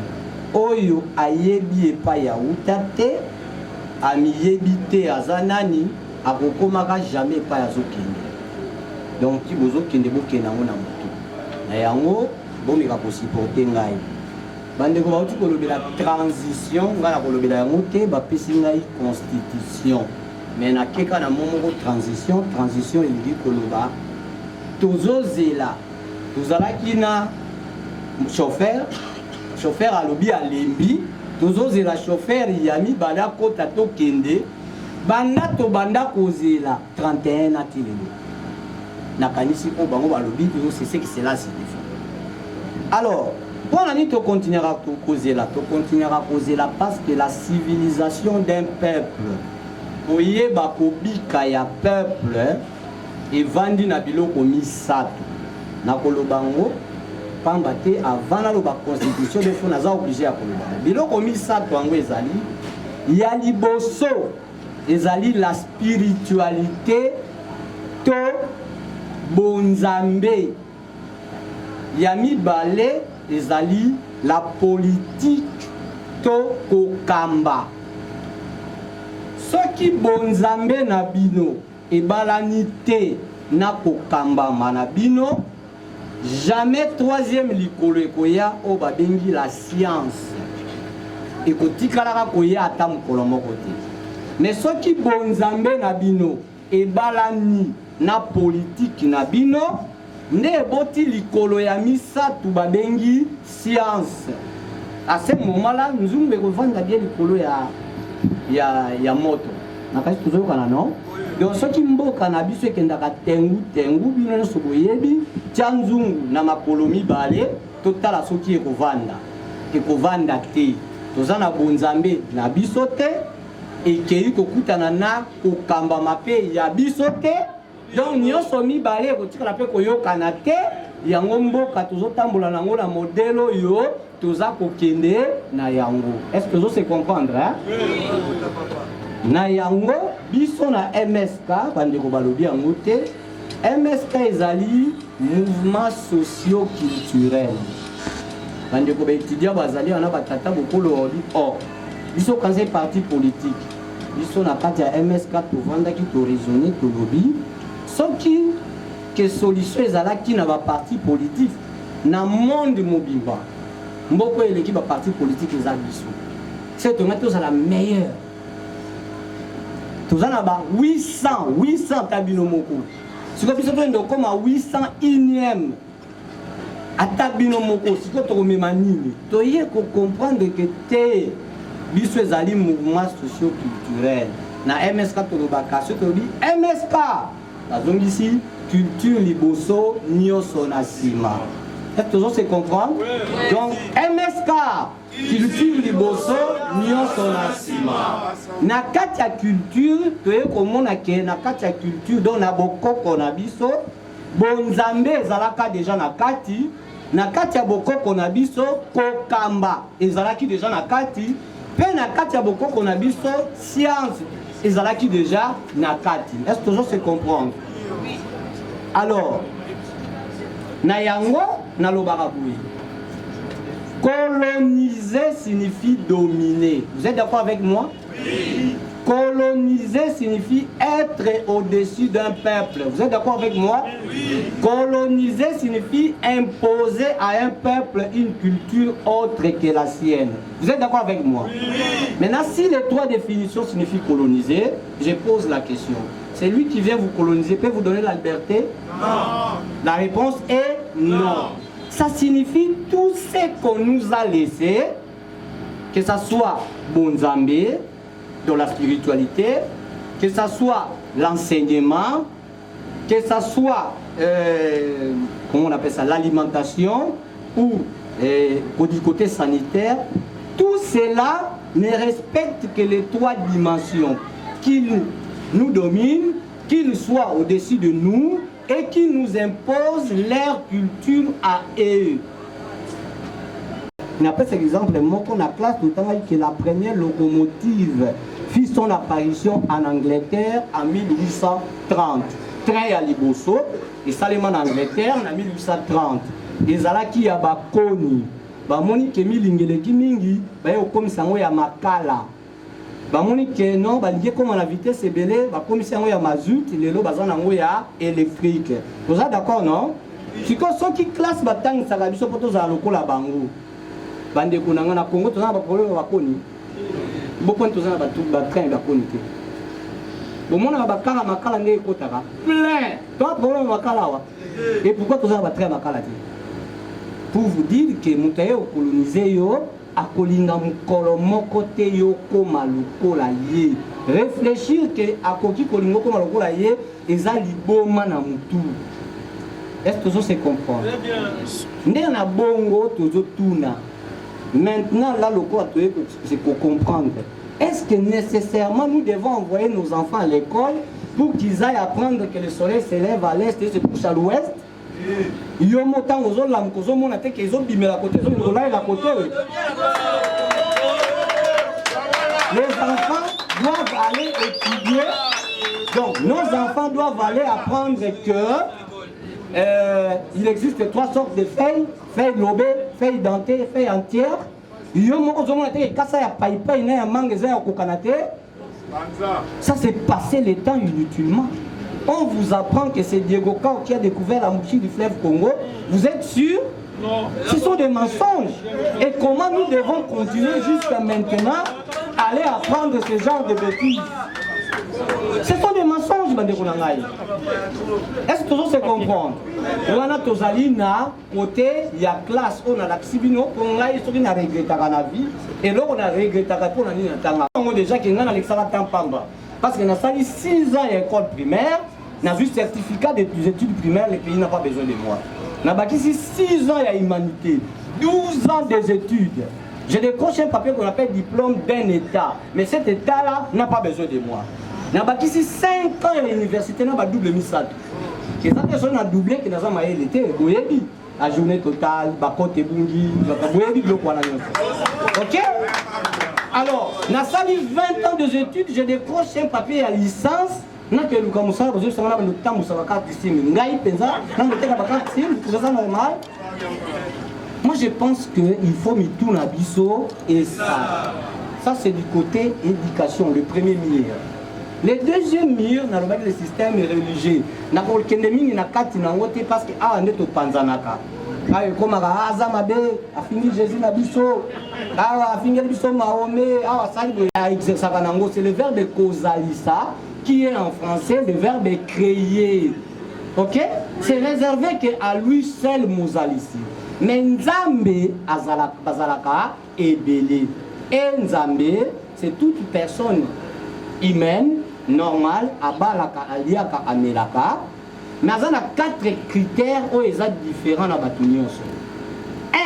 oyo ayebi epai auta te amiyebi te aza nani akokomaka jamais epai azokende donc ti bozokende bokende yango na moto na yango bomeka kosiporte ngai bandeko bauti kolobela transition ngai na kolobela yango te bapesi ngai constitution mais nakeka na momoko transition elingi koloba tozozela tozalaki na chauffeur alobi alembi tozozela chauffeur ya mibale akota tokende banda tobanda kozela 31 ati lelo nakanisi po bango balobi c'est ce que cela signifie. Alors pour nani to continuera kozela parce que la civilisation d'un peuple oyeba kobika ya peuple evandi na biloko misato na kolobango pamba te avant naloba constitution de fo naza obligé ya koloba biloko misato yango ezali ya liboso ezali la spiritualité to bonzambe ya mibale ezali la politique to kokamba soki bonzambe na bino ebalani te na kokambama na bino jamais troisième likolo ekoya oyo babengi la science ekotikalaka koya ata mokolo moko te mais soki bonzambe na bino ebalani na politiki na bino nde eboti likolo ya misato babengi science à ce moment là nzungu ekovanda bien likolo ya moto nakasi tozoyokana non donc soki mboka na biso ekendaka tengu bino nyonso boyebi tia nzungu na makolo mibale totala soki ekovanda te toza na bonzambe na biso te ekei kokutana na kokambama mpe ya biso te donc nyonso mibale ekotikala mpe koyokana te yango mboka tozotambola nango na modele oyo toza kokende na yango. Est-ce que se comprendre na yango biso na MSK bandeko balobi yango te MSK ezali mouvement socio-culturel bandeko baétudia bazali wana batata bokolo odi or biso kanze parti politique biso na kati ya MSK tovandaki toraisonner tolobi soki que solution ezalaki na baparti politique na monde mobimba mboko eleki baparti politique eza biso c'est tonga tozala meilleur tozana ba 800 tabino moko siko biso to ndo koma 801e atabino moko siko to komema nini toye ko comprendre que te biso ezali mouvement socio-culturel na MSK to lobaka so to bi MSK bazongisi culture liboso nyonso na sima. Est-ce que se comprendre? Donc MSK culture liboso nyonso na sima. Na kati ya culture toye komona ke na kati ya culture donc na bokoko na biso bonzambe ezalaka déjà na kati ya bokoko na biso kokamba ezalaki déjà na kati pe na kati ya bokoko na biso science ezalaki déjà na kati. Est-ce que se comprendre? Alors na yango na lobaka boye coloniser signifie dominer. Vous êtes d'accord avec moi? Oui. Coloniser signifie être au-dessus d'un peuple. Vous êtes d'accord avec moi? Oui. Coloniser signifie imposer à un peuple une culture autre que la sienne. Vous êtes d'accord avec moi? Oui. Maintenant, si les trois définitions signifient coloniser, je pose la question. C'est lui qui vient vous coloniser, peut vous donner la liberté? Non. La réponse est non. Ça signifie tout ce qu'on nous a laissé, que ce soit Bonzambe, dans la spiritualité, que ce soit l'enseignement, que ça soit, comment on appelle ça, l'alimentation ou du côté sanitaire, tout cela ne respecte que les 3 dimensions qui nous dominent, qu'ils soient au-dessus de nous et qui nous imposent leur culture à eux. On appelle cet exemple, moi qu'on a classe tout le temps que la première locomotive fit son apparition en Angleterre en 1830. Train à Liboso, et Salomon en Angleterre en 1830. Et Zalaki à Bakoni, Bamoni Kemilingele Mingi, comme ça, ya Makala. Bamoni que non, baligué comme la vitesse est belée, comme ça, ya mazout, les lots bazan ya électrique. Vous êtes d'accord, non? Si ceux qui classent Batang, ça va biso poto za lokola bango. Bande kunanga na Congo, tout ça va problème bakoni. Beaucoup de gens ba train bakoni. Bon, on a bakara makala ne kotaka. Plein. Toi problème makala wa. Et pourquoi tout ça va train makala? Pour vous dire que mutaye au colonisé yo akolinga mukolo moko te yo koma lokola ye. Réfléchir que akoki kolingo koma lokola ye eza liboma na mutu. Est-ce que ça se comprend? Ndé na bongo tozo tuna. Maintenant là le quoi c'est pour comprendre. Est-ce que nécessairement nous devons envoyer nos enfants à l'école pour qu'ils aillent apprendre que le soleil se lève à l'est et se couche à l'ouest? Les enfants doivent aller étudier. Donc nos enfants doivent aller apprendre que il existe 3 sortes de feuilles: feuilles lobées, feuilles dentées, feuilles entières. Ça c'est passer le temps inutilement. On vous apprend que c'est Diego Cao qui a découvert la mouchie du fleuve Congo. Vous êtes sûr? Non. Ce sont des mensonges. Et comment nous devons continuer jusqu'à maintenant à aller apprendre ce genre de bêtises? Ce sont des mensonges, Bandekolangaï. Est-ce que tout se comprend? On a Tozalina, côté, il y a classe, on a la Xibino, on a regretté la vie, et là on a regretté la vie. On a déjà qui est dans l'Alexandre Tampamba. Parce qu'on a sali 6 ans à l'école primaire, on a vu certificat des études primaires, le pays n'a pas besoin de moi. On a ici 6 ans à l'humanité, 12 ans des études. J'ai décroché un papier qu'on appelle diplôme d'un État, mais cet État-là n'a pas besoin de moi. On a ici 5 ans à l'université, on a double misade. Les gens ont doublé que dans un maïs l'été, la journée totale, Bakote Bungi, ok? Alors, on a sali 20 ans d'études, j'ai décroché un papier à licence. Moi je pense qu'il faut mettre tout dans biseau et ça. Ça c'est du côté éducation, le premier mur. Le deuxième mur, dans le système religieux, na kolkendemi na kati na ngote parce que ah on est au panzanaka. Ah comme azamabe a fini Jésus na biso. Ah a fini biso Mahomet, ah ça c'est le verbe causalisa qui est en français le verbe créer. OK? C'est réservé qu'à lui seul Mozalisi. Mais Nzambe azalaka ebele. Et Nzambe, c'est toute personne humaine normale abalaka aliaka amelaka. Mais il y a 4 critères où ils sont différents dans la nyonso. 1,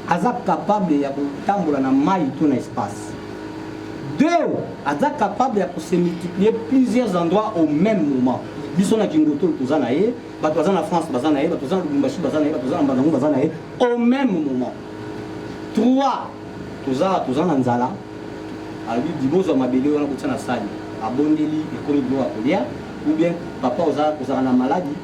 ils sont capables de tambola na mai tout l'espace. 2, ils sont capables de se multiplier plusieurs endroits au même moment. Bisona Kingoto tozanaye, batozana France bazanaye, batozana Lubumbashi bazanaye, batozana Banango bazanaye au même moment. 3, tozana nzala. Ali dibozo mabele wana kutana sali. Abondeli ekomi do akolia. Ou bien papa oza na maladie,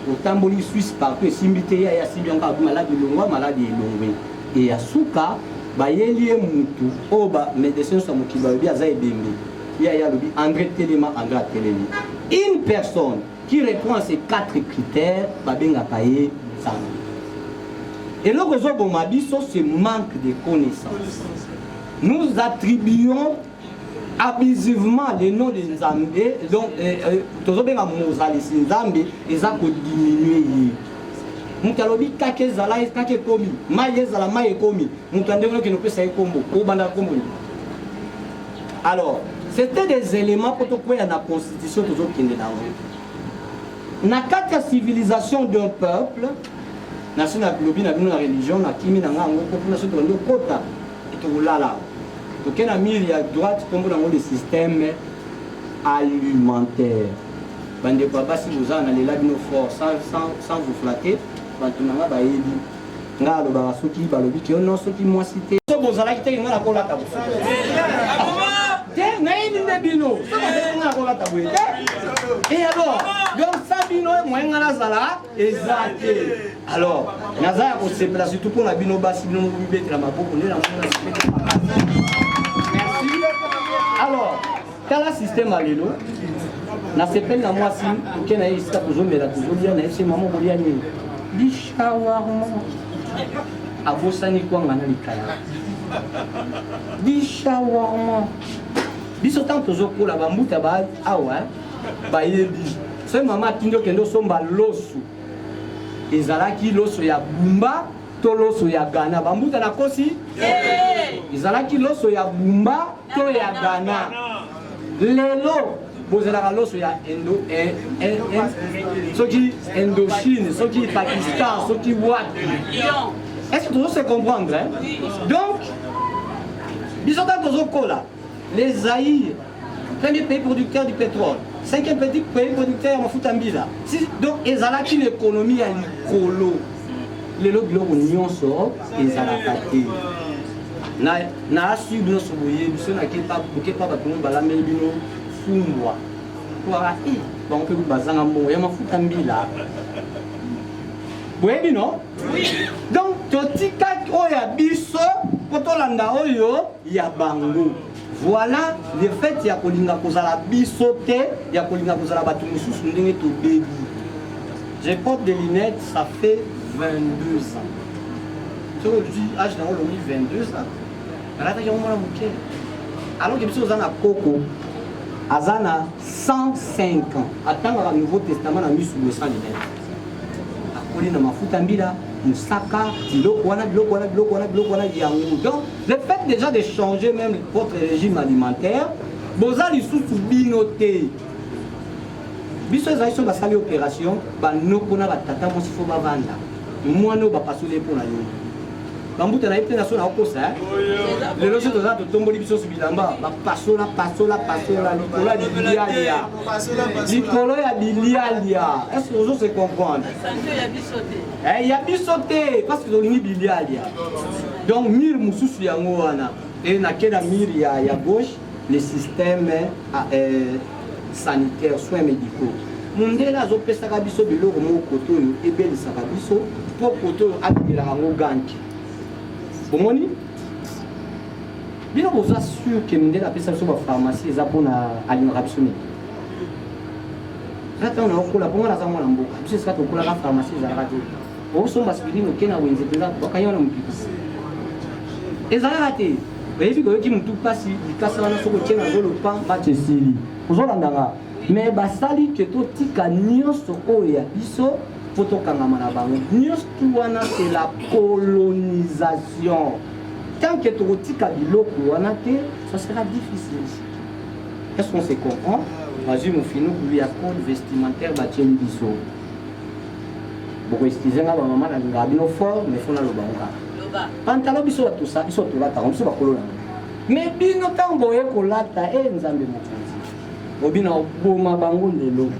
au tamboli Suisse partout, simbité ya simbi encore maladie longwa maladie longwe. Et à souka ba yeli mutu oba médecin so mokiba bi aza ebembe. Ya lobi André Telema André Telemi. Une personne qui répond à ces 4 critères ba benga kaye ça. Et le réseau Bomabiso c'est manque de connaissances. Nous attribuons abusivement le nom de Nzambe, donc tous les Mozalisi Nzambe, ils ont diminué. Mutalobi kake zala kake komi, maye zala maye komi, mutandemo qui ne peut pas kombo, obanda kombo. Alors, c'était des éléments pour tout quoi dans la constitution toujours qui est là. na kati ya civilisation d'un peuple nasi na lobi na bino na religion na kimi na ngango peuple na soto ndo kota etolala toke na mire ya droite tombo nango le système alimentaire bandeko basi boza na lela bino fort sans vous flatter bato nanga bayebi nga alobaka soki balobi ke non soki mwasi te so bozalaki te nga nakolata te nayebi nde bino so bozalaki nga nakolata boye te et alors donc sa bino moyen nga nazala eza te alors naza ya kosepela surtout mpona bino basi bino mobibetela maboko nde namona merci alors tala système ya lelo nasepeli na mwasi oke na ye esika tozomela tozolia na ye se mama kolia nini bishawarma abosani kwanga na likaya bishawarma biso ntango tozokola bambuta awa bayebi so mama atindi okende osomba loso ezalaki loso ya bumba to loso ya gana bambuta nakosi ezalaki loso ya bumba to ya gana lelo bozalaka loso ya soki Indochine, soki Pakistan, soki wapi. Est-ce que tout se comprendre hein? Donc, bisota tozokola, les Zaïre, premier pays producteur du pétrole, 5e pays producteur en Futambila. Donc, ezalaki une économie à l'icolo. Les lots de l'union sort, ezalaka te. Na asu bino soboye, biso na kepa batungu balameli bino fumbwa. Kwa bon pe bazanga mo ya mafuta mbila. Boyebi non? Oui. Donc totika oya biso potolanda oyo ya bango. Voilà le fait ya kolinga kozala biso te, ya kolinga kozala batu mususu ndenge to bebi. Je porte des lunettes, ça fait 22 ans. Je dis âge dans le 22 ans. Alors que biso zana koko azana 105 ans. Attends le Nouveau Testament na misu 200 lunettes. Akoli na mafuta mbila musaka biloko wana yango. Donc le fait déjà de changer même votre régime alimentaire, boza lisusu binoté. Biso ezali so basali opération banoko na batata mosi fo bavanda. Mwana ba pasole pour na yo. Bambuta na epena so na okosa le loso toza to tomboli biso su bilamba ba pasola likola bilialia likolo ya bilialia. Est-ce que vous se comprendre? Il y a bisoté parce que tolingi bilialia. Donc mire mususu yango wana et na kena mire ya gauche le système sanitaire soins médicaux. Mundela azopesaka biso biloko mo kotoyo ebelisaka biso po kotoyo abelaka ngo ganki. Bomoni bino boza sûr que Mundela apesa biso ba pharmacie eza mpona alingaka biso nini. Rata na okola bongo na zango na mboka biso esika tokolaka pharmacie ezalaka te osomba aspirine oke na wenze mpenza bakanya wana mokikisi ezalaka te oyebi koyoki motu mpasi likasa wana soki otie na zolo pan match esili ozolandanga mais basali ke totika nyonso oyo ya biso po tokangama na bango nyonso wana c'est la colonisation. Tant que tokotika biloko wana te ça sera difficile. Est-ce qu'on se comprend? Vas-y mon fino lui a code vestimentaire batieli biso boko estizenga ba mama na ngabino fort mais fona lo bango pantalon biso batusa biso tolata biso bakolola mais bino tango boye kolata nzambe mokonzi obina oboma bango lelo.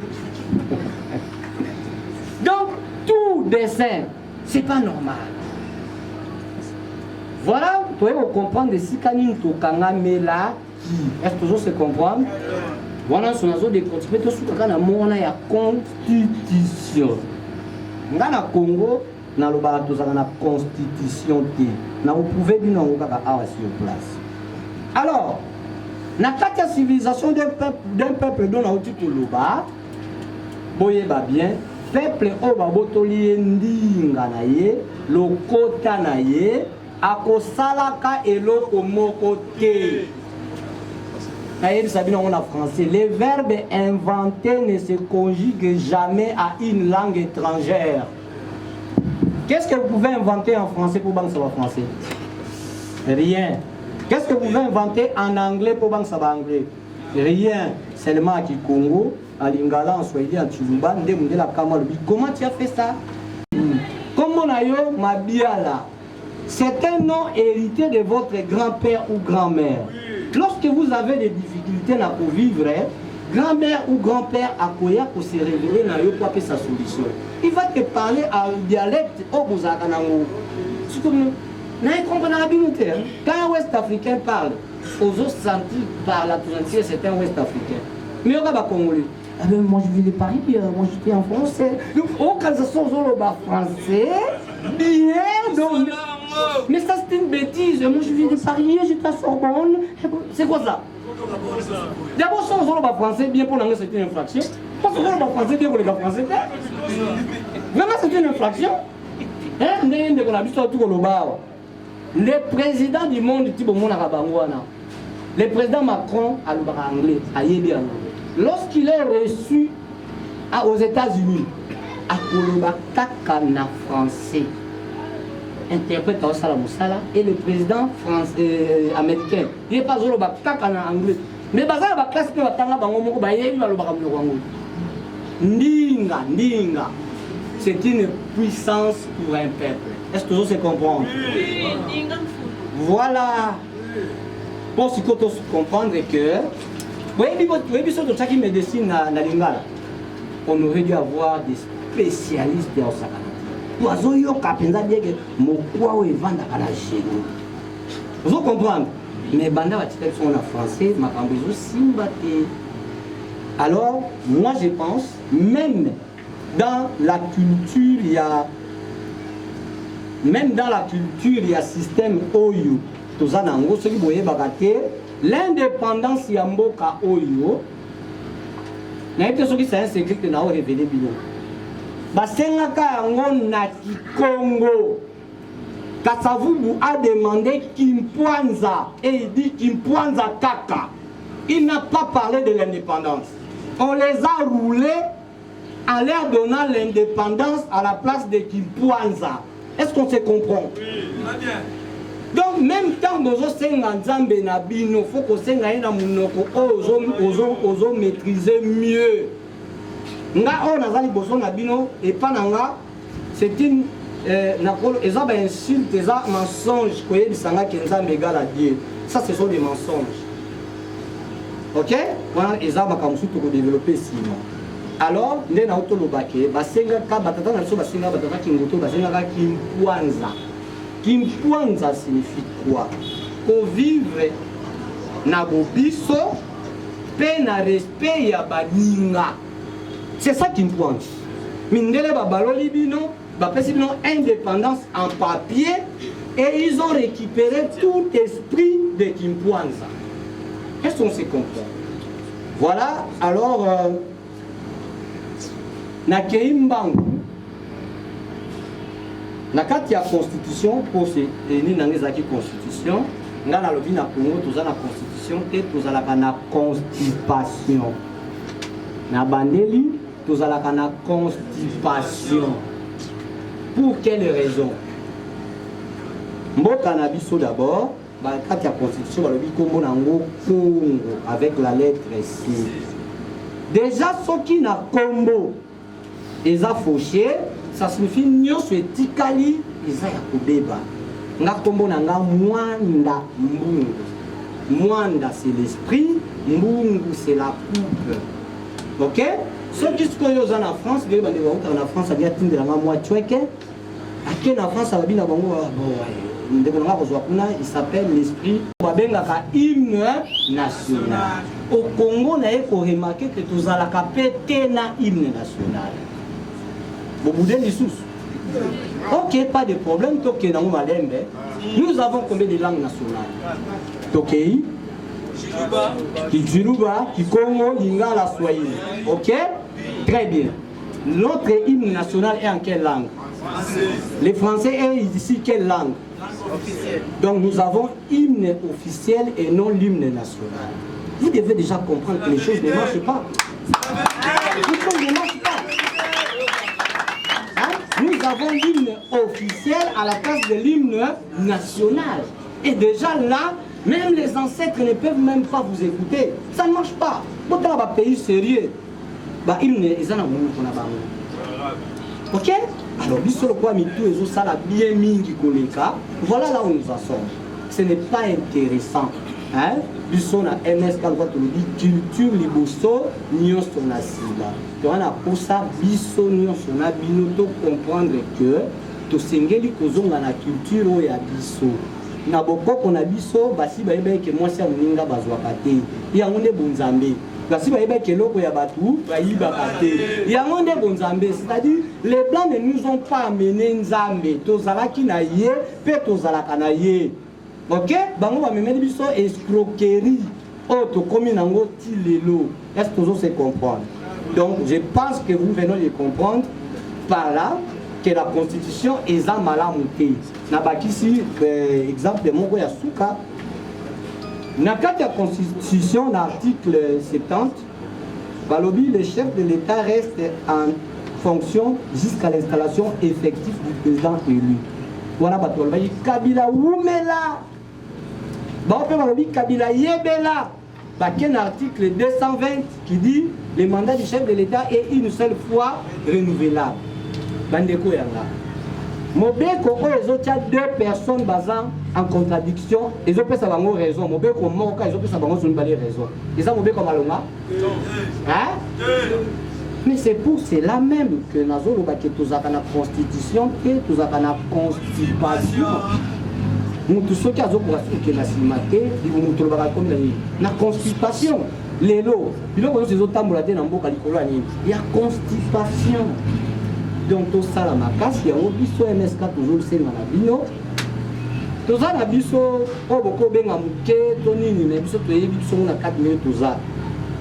Donc tout dessin c'est pas normal. Voilà, tu peux comprendre de si kanini tokanga mela qui est-ce que vous se comprendre? Voilà son azo de continuer tout suka na mona ya constitution. Ngana Congo na loba tozala na constitution te. Na vous pouvez bino ngaka awa sur place. Alors, na kati ya civilisation d'un peuple dont na otito loba boyeba bien peuple o babotoli ndinga na ye lokota na ye akosalaka eloko moko te. En français, les verbes inventés ne se conjuguent jamais à une langue étrangère. Qu'est-ce que vous pouvez inventer en français pour banque savoir français? Rien. Qu'est-ce que vous pouvez inventer en anglais pour banque savoir anglais? Rien. Seulement à Congo, à Lingala, en Swahili, en Chilumba, comment tu as fait ça? Comment on a eu Mabiala? C'est un nom hérité de votre grand-père ou grand-mère. Lorsque vous avez des difficultés pour vivre, grand-mère ou grand-père a quoi pour se révéler dans le pour sa solution. Il va te parler en dialecte au Bouzakanango. Quand un Ouest-Africain parle, aux autres sentis par la Toussaint, c'est un Ouest-Africain. Mais on va Congolais. Ah ben, moi je vis de Paris, moi j'étais en français. Oh, quand ça sort au français, bien, donc. Mais ça c'est une bêtise. Moi je vis de Paris, j'étais à Sorbonne. C'est quoi ça? D'abord, si on parle français, bien pour l'anglais, c'est une infraction. Parce que on parle français, bien pour les gars français. Vraiment, c'est une infraction. Le président du monde, le président Macron, a anglais, lorsqu'il est reçu aux États-Unis, à Kolobakakana français, interprète au Salamoussala, et le président américain, il n'est pas Kolobakakana anglais. Mais baza ba classe que batanga bango moko ba yebi ba lobaka moko. Ndinga, ndinga. C'est une puissance pour un peuple. Est-ce que vous se comprenez? Oui. Voilà. Pour ce que vous comprendre que chaque médecine na Lingala, on aurait dû avoir des spécialistes en Sakana. Oiseau yo kapenza bien que mokwa o evanda kala chéno. Vous comprenez? Mais banda batitels sont en français, ma cambizo simbate. Alors, moi je pense, même dans la culture, il y a système Oyo. Tout ça, ce qui voyez l'indépendance Yamboka Oyo. N'a été ce qui c'est un secret que nous avons révélé bien. Basengaka yango na Congo. Kassavubu a demandé Kimpwanza et il dit Kimpwanza Kaka. Il n'a pas parlé de l'indépendance. On les a roulés en leur donnant l'indépendance à la place de Kimpwanza. Est-ce qu'on se comprend? Oui, très bien. Donc même quand nous avons il faut qu'on maîtriser mieux. C'est une insulte, des mensonges. Ça, ce sont des mensonges. Ok? Voilà, ils ont développé ici. Alors, nous avons tout le baquet. Kimpwanza signifie quoi? Qu'on vive na bobiso, pe na respect ya baninga. C'est ça Kimpwanza. Mindele babaloli bino, bapesi bino indépendance en papier et ils ont récupéré tout esprit de Kimpwanza. Est-ce qu'on se comprend? Voilà, alors na Keimbangu. Na kati ya constitution pour ce ni nangezaki constitution nga na lobi na Congo toza na constitution te tozalaka na constipation na bandeli tozalaka na constipation. Pour quelle raison? Mboka na biso d'abord ba kati ya constitution ba lobi kombo nango Congo avec la lettre C. Déjà soki na kombo eza fauché. Ça signifie nyonso etikali eza ya kobeba. Nga kombo na nga mwanda mbungu. Mwanda c'est l'esprit, mbungu c'est la coupe. Ok? Ce qui se passe en France, en France, ça vient de la moi tchoueke. À en France, ça va bien il s'appelle l'esprit. On va bien hymne national. Au Congo, on a remarqué que tout ça la pété na hymne national. Ok, pas de problème. Nous avons combien de langues nationales? Tokei, Kijiluba, Kikongo, Lingala, Swahili. Ok? Très bien. Notre hymne national est en quelle langue? Les Français est ici quelle langue? Donc nous avons hymne officiel et non l'hymne national. Vous devez déjà comprendre que les choses ne marchent pas. Les choses ne marchent pas. Nous avons l'hymne officiel à la place de l'hymne national. Et déjà là, même les ancêtres ne peuvent même pas vous écouter. Ça ne marche pas. Votre pays sérieux. ba hymne eza na monoko na bango. Ok? Alors biso quoi mitu ezo sala bien mingi koleka. Voilà là où nous en sommes. Ce n'est pas intéressant. Hein? Biso na MS quand tu le dis culture liboso nyonso na sila. Tu wana pour ça biso nyonso na bino to comprendre que to sengeli kozonga na culture o ya biso. Na bokoko na biso basi bayeba ke mwasi ya moninga bazwaka te. Yango nde bonzambe. Basi bayeba ke loko ya batu bayibaka te. Yango nde bonzambe, c'est-à-dire les blancs ne nous ont pas amené nzambe. Tozalaki na ye pe tozalaka na ye. Ok? Bango ba memeli biso escroquerie. Oh to komi nango ti lelo. Est-ce que vous se comprendre? Donc je pense que vous venez de comprendre par là que la constitution est en malamuté. Na bakisi exemple moko ya suka. Na kati ya constitution l'article 70 balobi le chef de l'État reste en fonction jusqu'à l'installation effective du président élu. Voilà bato balobi Kabila wumela. Ba pe balobi Kabila yebela. Baken article 220 qui dit le mandat du chef de l'État est une seule fois renouvelable. Bandeko yanga. Mobeko oyo deux personnes basant en contradiction, ils ont fait ça bango raison. Mobeko moko ils ont fait ça bango sur une bonne raison. Ils ont mobeko malonga. Hein? Mais c'est pour cela même que nazolo baki tozaka na constitution que tozaka na constipation. Mutu soki azokoka soki na simate, mutu lobaka comme na constipation. Lelo, biloko nyonso ezotambola te na mboka likolo ya nini? Ya constipation. Donc tout ça la makasi yango biso MSK toujours senga na bino. Toza na biso o boko benga muke to nini na biso toyebi biso na 4 minutes toza.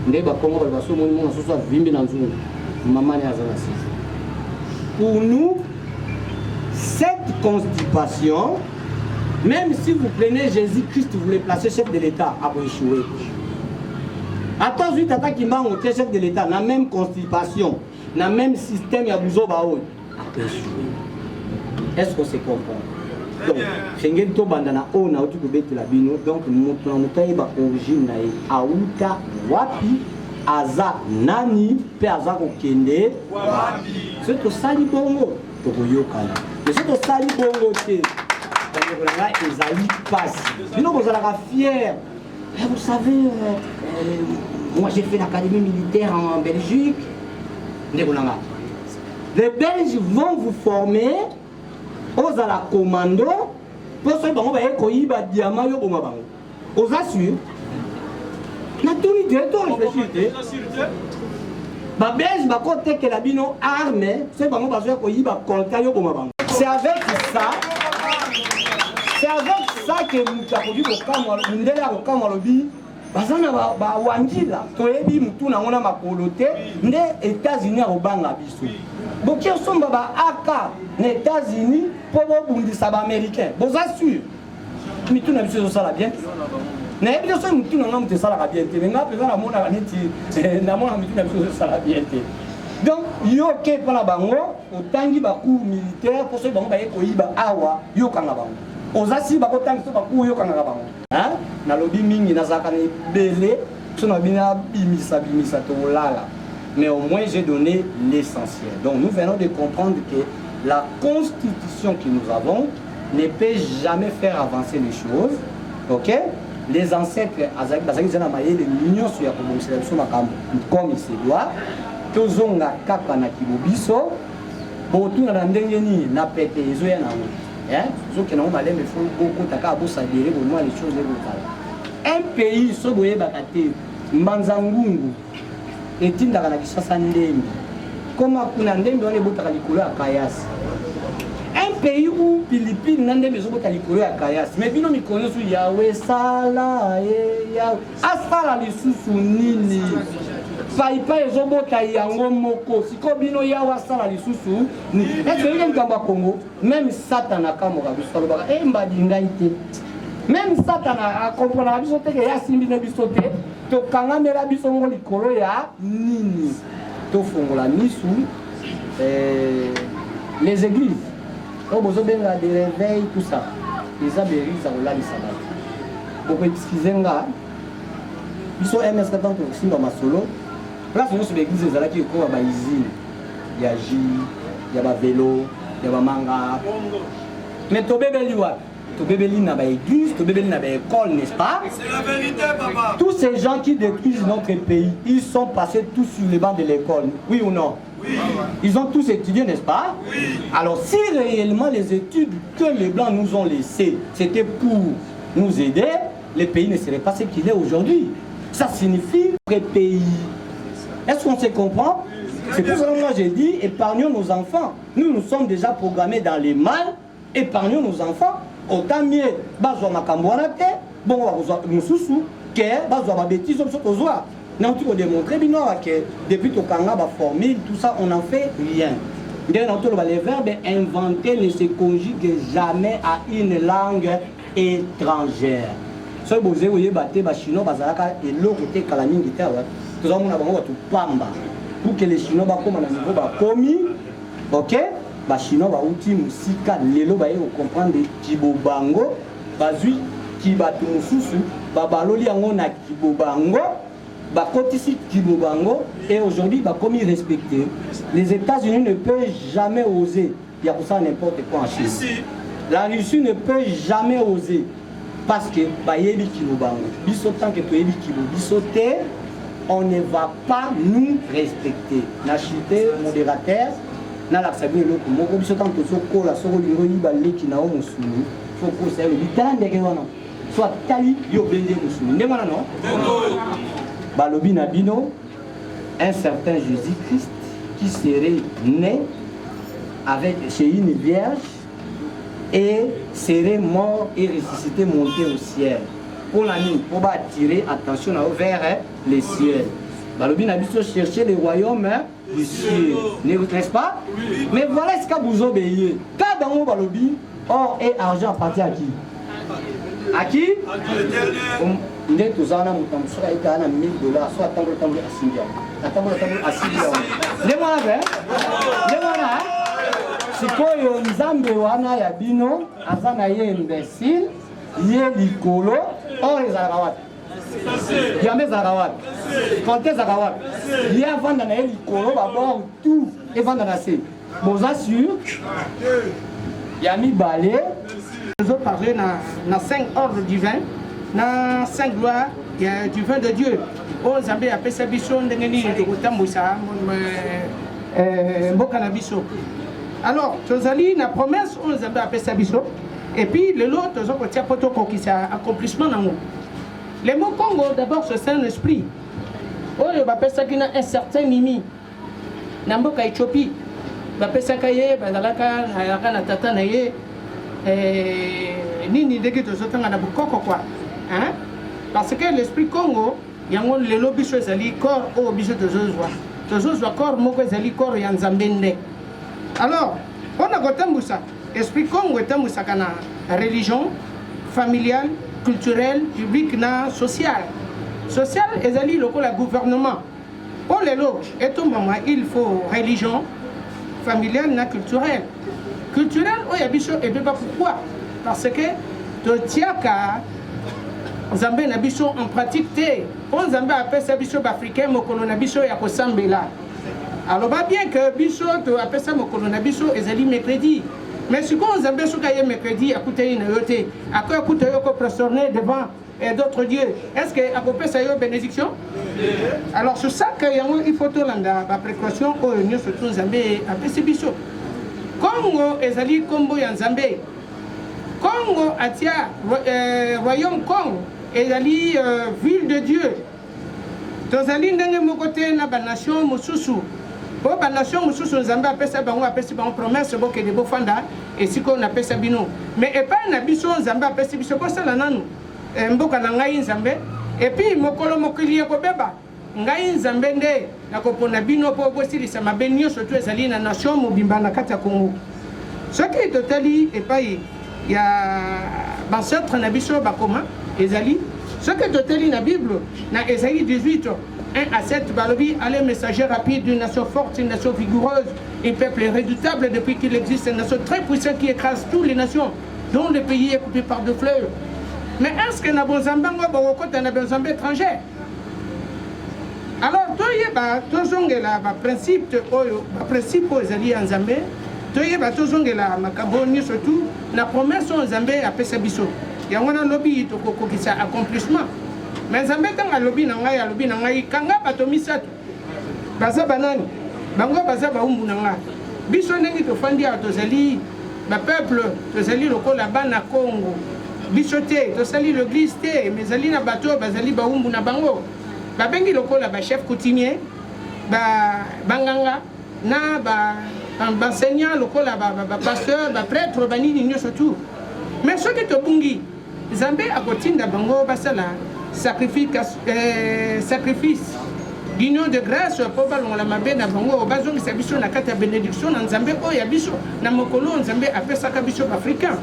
Nde ba kongo ba so moni mona so so vimbi na nzungu. Maman ya zana si. Pour nous cette constipation, même si vous prenez Jésus-Christ, vous le placez chef de l'État, a échoué. Attends, suite attaque qui m'a monté chef de l'État, la même constipation, le même système, il y a besoin de échoué. Est-ce que c'est comprend? Donc, Schengen to bandana o na otu kubeti la bino, donc mutu na mutai ba origine na auta wapi, aza nani, pe aza kokende wapi. C'est to sali bongo, to koyokana. Mais c'est to sali bongo te. Ezali passe. Bino bozalaka fier. Vous savez, moi j'ai fait l'académie militaire en Belgique. Les Belges vont vous former aux à la commando pour ce que vous avez un diamant. Aux assure. Na tout le directeur réfléchir. Ba Belge ba côté que la bino armée, c'est bango ba zo ko yiba konta yo boma bango. C'est avec ça. C'est avec ça que nous avons dit que nous avons dit bazana ba wangila toyebi mutu na ngona makolote nde États-Unis a obanga biso. Boki osomba ba aka na États-Unis pour bondisa ba américain. Vous assure. Mitu na biso sala bien. Na yebi so mutu na ngamu te sala bien te. Nga peza na mona neti na mona mitu na biso sala bien te. Donc yo ke pala bango otangi ba cours militaire pour so bango ba yeko yiba awa yo kanga bango. Ozasi bako tangi so baku yo kanga bango. Hein? Na lobi mingi na zakane belé, so na bina bimisa to lala. Mais au moins j'ai donné l'essentiel. Donc nous venons de comprendre que la constitution que nous avons ne peut jamais faire avancer les choses. OK? Les ancêtres azaki zana maye de l'union sur comme il se doit. Tozonga kaka na kibobiso. Botu na ndenge ni na pete ezo ya na hein? Zoki na malembe faut beaucoup taka abosabere pour moi les choses les un pays soboye bakate mbanzangungu etindaka na kisasa ndembi koma kuna ndembi wana ebotaka likolo ya kayasi. Un pays où Philippines na ndembi ezobota likolo ya kayasi mais bino mikolo su yawe sala ya asala lisusu nini paipa ezobota yango moko siko bino yawa sala lisusu ni est-ce que ngamba Congo même Satan akamoka biso lobaka mbadi ngai te. Même Satan a compris la biso te ya simbi na biso te to kanga mera biso ngo likolo ya nini to fongola misu les églises au besoin benga de réveil tout ça les abéris ça rola les sabat beaucoup excuser nga biso MS tant que simba masolo Place nous sur l'église ezala ki ko ba usine. Ya J, ya ba vélo, ya ba manga. Mais tobebeli wa, tobebeli na ba église, tobebeli na ba école, n'est-ce pas? C'est la vérité, papa. Tous ces gens qui détruisent notre pays, ils sont passés tous sur les bancs de l'école, oui ou non? Oui. Ils ont tous étudié, n'est-ce pas? Oui. Alors si réellement les études que les Blancs nous ont laissées, c'était pour nous aider, le pays ne serait pas ce qu'il est aujourd'hui. Ça signifie vrai pays. Est-ce qu'on se comprend? C'est pour ça que moi j'ai dit, épargnons nos enfants. Nous sommes déjà programmés dans les mal, épargnons nos enfants. Autant mieux, bazwa makambouana te, bon, mususu, que bazwa ma bêtise, on se voit. Nous avons démontré que depuis que Kanga va formule, tout ça, on n'en fait rien. Les verbes inventés ne se conjuguent jamais à une langue étrangère. Si vous avez dit que les Chinois et l'autre côté de la guitare, tout ça, on a tout pamba. Pour que les Chinois comme à niveau commis, ok? Les Chinois vont outil musika, les lots vont comprendre Kibobango, bazui Kibatu mususu, babaloli yango na Kibobango. Bakotisi Kibobango et aujourd'hui commis respecté. Les États-Unis ne peuvent jamais oser. Il y a pour ça n'importe quoi en Chine. La Russie ne peut jamais oser parce que bayebi Kibobango. Biso tant que tu es bisoté, on ne va pas nous respecter. Na chité modérateur, na la sabi le moko biso tant que soko la soko liro yi baleki na o musulu. Faut que ça le bitande ke wana. Soit tali yo bende musulu. Ndemana non? Balobi Nabino, un certain Jésus-Christ qui serait né chez une vierge et serait mort et ressuscité, monté au ciel. Pour la nuit, pour attirer attention vers les ciels. Balobi Nabino cherchait le royaume du ciel, n'est-ce pas? Mais voilà ce qu'a vous obéi. Quand dans mon Balobi, or et argent appartient à qui? À qui? Nde tozana mutamsura ikana $1000 soit tambo asimbia tambo asimbia ndemona be ndemona sikoyo nzambe wana ya bino azana ye imbécile ye likolo or ezalaka wapi yambe ezalaka wapi konte ezalaka wapi ye avanda na ye likolo babord tout evanda na se boza sur ya mibale nous parler na 5 ordres divins na 5 gloires du vin de Dieu. On Zambé appelle ça biso ndengeni de kotambusa mboka na biso. Alors, tozali na promesse on Zambé appelle ça biso et puis le lot tozoko tia poto kokisa accomplissement nango. Le mot Congo d'abord c'est Saint-Esprit. Oyo appelle ça kina un certain Mimi. Na mboka Éthiopie. Appelle ça kaye bazalaka na tata na ye nini ndenge tozotanga na bukoko quoi. Hein? Parce que l'esprit Congo, il y a un lelo biso ezali corps au biso tozozwa corps moko ezali corps ya Nzambende. Alors, on a gotambusa, esprit Congo etambusa kana religion familiale, culturelle, publique na social. Social ezali lokola gouvernement. Pour lelo etombama il faut religion familiale na culturelle. Culturelle o ya biso et pas pourquoi? Parce que totiaka Zambé na biso en pratique te. On Zambé appelle ça biso africain mokolo na biso ya kosambela. Alors va bien que biso to appelle ça mokolo na biso ezali mercredi. Mais si on Zambé souka ye mercredi akutei na yote, akwa akuta yo ko prosterner devant d'autres dieux. Est-ce que akopé ça yo bénédiction? Alors c'est ça que il faut to landa ba précaution o nyo surtout Zambé appelle ça biso. Congo ezali kombo ya Zambé. Congo atia royaume Congo ezali ville de Dieu. Tozali ndenge mokote na ba nation mususu. Po ba nation mususu Nzambe apesa bango promesse boke de bofanda et siko na pesa bino. Mais et pas na biso Nzambe apesa biso ko sala nanu. Mboka na ngai Nzambe et puis mokolo mokili ko beba. Ngai Nzambe nde na kopona bino po bosilisa mabenyo surtout ezali na nation mobimba na kati ya Congo. Ce qui est totali et pas il y a ancêtre na biso bakoma ezali ce que totali na Bible na Ésaïe 18 1 à 7 balobi allez messager rapide d'une nation forte, une nation vigoureuse, un peuple redoutable depuis qu'il existe, une nation très puissante qui écrase toutes les nations dont le pays est coupé par 2 fleuves. Mais est-ce que na bonzambango bokota na bonzambe étranger? Alors toyeba tozongela ba principe oyo ba principe ezali ya Nzambe toyeba tozongela makambo nyonso tu na promesse oyo Nzambe apesa biso yango na lobi tokokokisa accomplissement mais Nzambe tanga lobi na ngai kanga bato misato baza banani bango baza baumbu na ngai biso ndenge tofandi awa tozali bapeuple tozali lokola bana Congo biso te tosali l'église te mais ezali na bato bazali baumbu na bango babengi lokola chef coutumier banganga na enseignant lokola pasteur prêtre banini nyonso tu mais soki tobungi Nzambe akotinda bango basala sacrifice d'union de grâce po balongola mabe na bango bazongisa biso na kati ya bénédiction na Nzambe oyo ya biso na mokolo Nzambe apesaka biso baafricain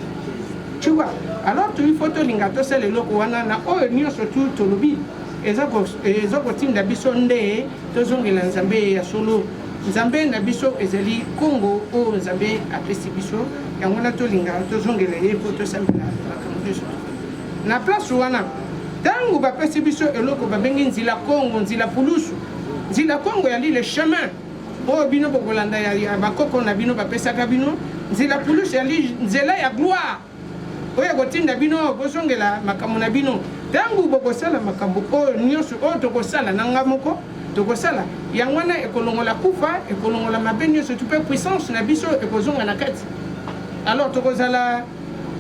tu vois alors il faut tolinga tosala eloko wana na oyo nyonso tu tolobi eza kotinda biso nde tozongela Nzambe ya solo Nzambe na biso ezali Congo oyo Nzambe apesi biso yango na tolinga tozongela ye po tosambela makambo nyonso na place wana tango bapesi biso eloko babengi nzila Congo nzila pulusu nzila Congo yali le chemin oyo bino bokolanda ya bakoko na bino bapesaka bino nzila pulusu yali nzela ya gloire oyo kotinda bino bozongela makambo na bino tango bokosala makambo oyo nyonso oyo tokosala na nga moko tokosala yango wana ekolongola kufa ekolongola mabe nyonso tu mpe puissance na biso ekozonga na kati alors tokozala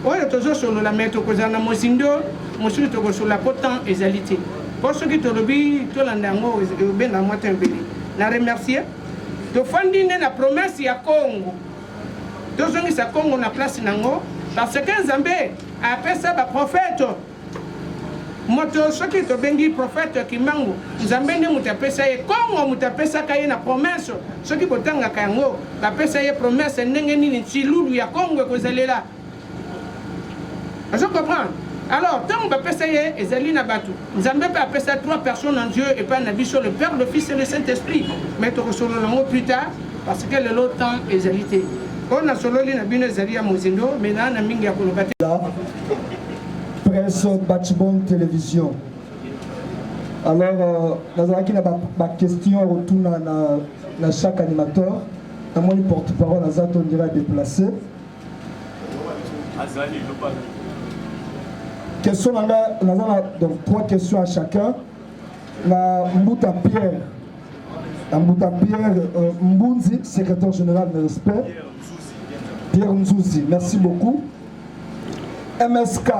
oyo tozosolola me tokozala na mozindo mosusu tokosola po temps ezali te po soki tolobi tolanda yango obenda mwa temps ebele na remercier tofandi nde na promesse ya Congo tozongisa Congo na place nango parce que Nzambe apesa baprofete moto soki tobengi prophète Kimbangu Nzambe nde moto apesa ye Congo moto apesaka ye na promesse soki botangaka yango bapesa ye promesse ndenge nini ntilulu ya Congo ekozalela je comprends. Alors, tant que vous ezali na batu, Nzambe peut appeler 3 personnes en Dieu et pas en avis sur le Père, le Fils et le Saint-Esprit. Mais tu reçois le mot plus tard parce que le lot temps est zalité. On a solo li na bino ezali ya mozindo, mais na mingi ya kolobate. Presse Bachibon Télévision. Alors, nazalaki na ba question retourne na chaque animateur. Na mon porte-parole Azato dira déplacé. Azali Lopal. Question donc 3 questions à chacun. La Mbouta Pierre, Mbunzi, secrétaire général de respect. Pierre Nzouzi, merci beaucoup. MSK,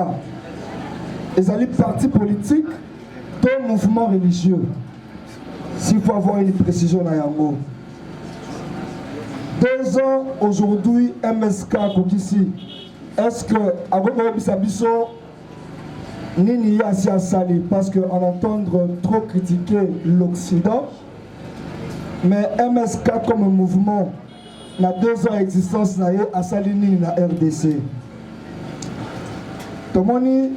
les partis politiques, tout mouvement religieux. S'il faut avoir une précision dans Yango. 2 ans aujourd'hui, MSK Kokisi. Est-ce que, avant de Bisabiso, Nini Yassia Sali, parce qu'on entend trop critiquer l'Occident, mais MSK comme mouvement, n'a 2 ans d'existence à Salini na RDC. Tomoni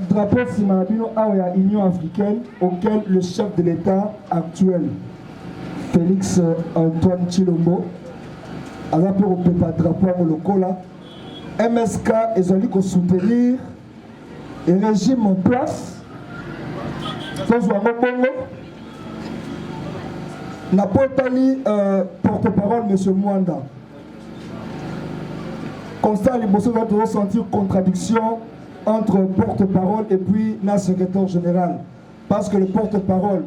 drapeau Simanabino à Union africaine, auquel le chef de l'État actuel, Félix Antoine Tshilombo, a rappelé au drapeau au Lokola, MSK est allé soutenir le régime en place. N'a pas été porte-parole M. Mwanda. Constat, les bossons vont ressentir contradiction entre porte-parole et puis le secrétaire général. Parce que le porte-parole,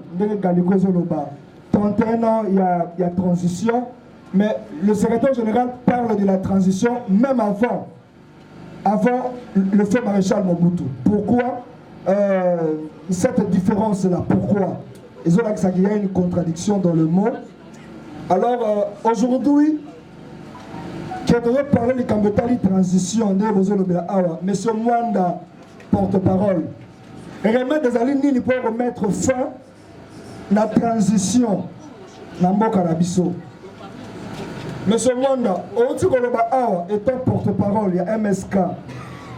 31 ans, il y a transition, mais le secrétaire général parle de la transition même avant le feu maréchal Mobutu. Pourquoi cette différence-là? Pourquoi? Il y a une contradiction dans le mot. Alors, aujourd'hui, qui devrait parler de Kambetali transition, M. Mwanda, porte-parole, remettre des alignes pour remettre fin à la transition dans Mboka Nabiso. M. Mwanda, étant porte-parole, il y a MSK,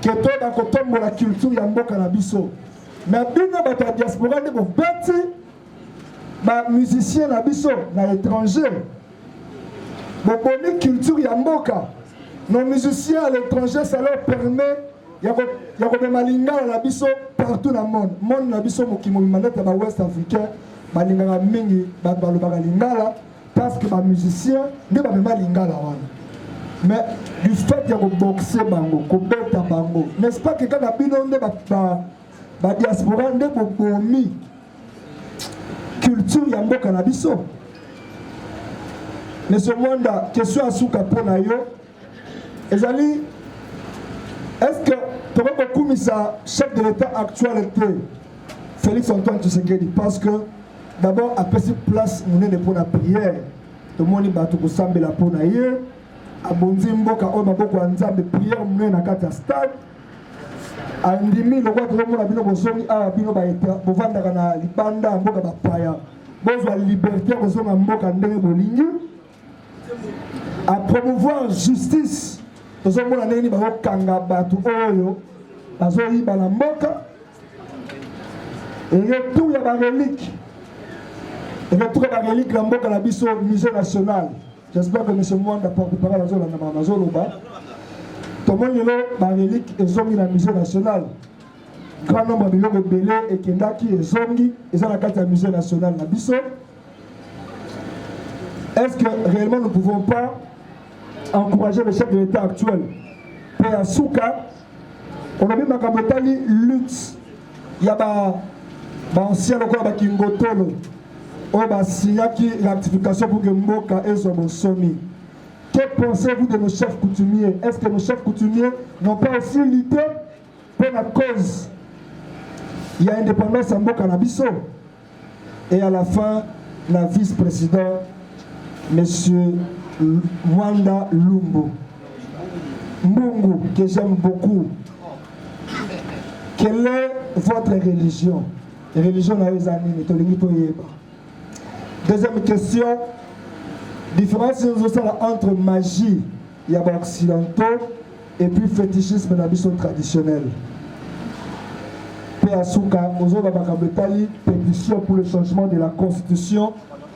qui est dans la culture de Mboka Nabiso. Mais il y a des diaspora qui ont bâti les musiciens Nabiso, dans l'étranger. La culture de Mboka. Nos musiciens à l'étranger, ça leur permet de faire des malingas partout dans le monde. Le monde Nabiso, qui est l'Ouest africain, balingaka mingi balobaka lingala parce que bamusicien nde bamema lingala wana. Mais du fait ya koboxe bango kobeta bango, n'est-ce pas que kaka bino nde badiaspora nde bobomi culture ya mboka na biso. Monsieur Mwanda, question asuka mpona yo ezali, est-ce que tu aurais beaucoup mis sa chef de l'État actuel était Félix Antoine Tshisekedi, parce que d'abord après cette place nous n'est pour la prière, tout le monde est battu pour sambela pour naïe, abondi mboka o maboko anzambe prière nous na kata stade, andimi le roi tout le monde a bino bozoni a bino ba eta bovanda kana libanda mboka ba paya, bozwa liberté bozonga mboka ndenge bolingi, à promouvoir justice. Nous sommes là, nous sommes kanga batu oyo, bazoyiba na mboka. Et retour ya ba relique. Retour ya ba relique la mboka na biso musée national. J'espère que monsieur Mwanda porte-parole azola na mazoloba. Tomoni lo ba relique ezongi na musée national. Grand nombre de biloko belé et kendaki ezongi ezala kati ya musée national na biso. Est-ce que réellement nous ne pouvons pas encourager le chef de l'État actuel? Père Souka, on a vu Makabotali lutte. Il y a un ancien local qui Ngotolo. On a signé la ratification pour que Mboka et son sommet. Que pensez-vous de nos chefs coutumiers? Est-ce que nos chefs coutumiers n'ont pas aussi lutté pour la cause? Il y a indépendance en Mboka Nabiso. Et à la fin, la vice-président, Monsieur Mwanda Lumbo Mbungu, que j'aime beaucoup. Quelle est votre religion? Religion na ezani tolingi toyeba. Deuxième question, différence entre magie yaba occidentaux et puis fétichisme na biso traditionnel. Pe asuka ozo ba bakabetali pétition pour le changement de la constitution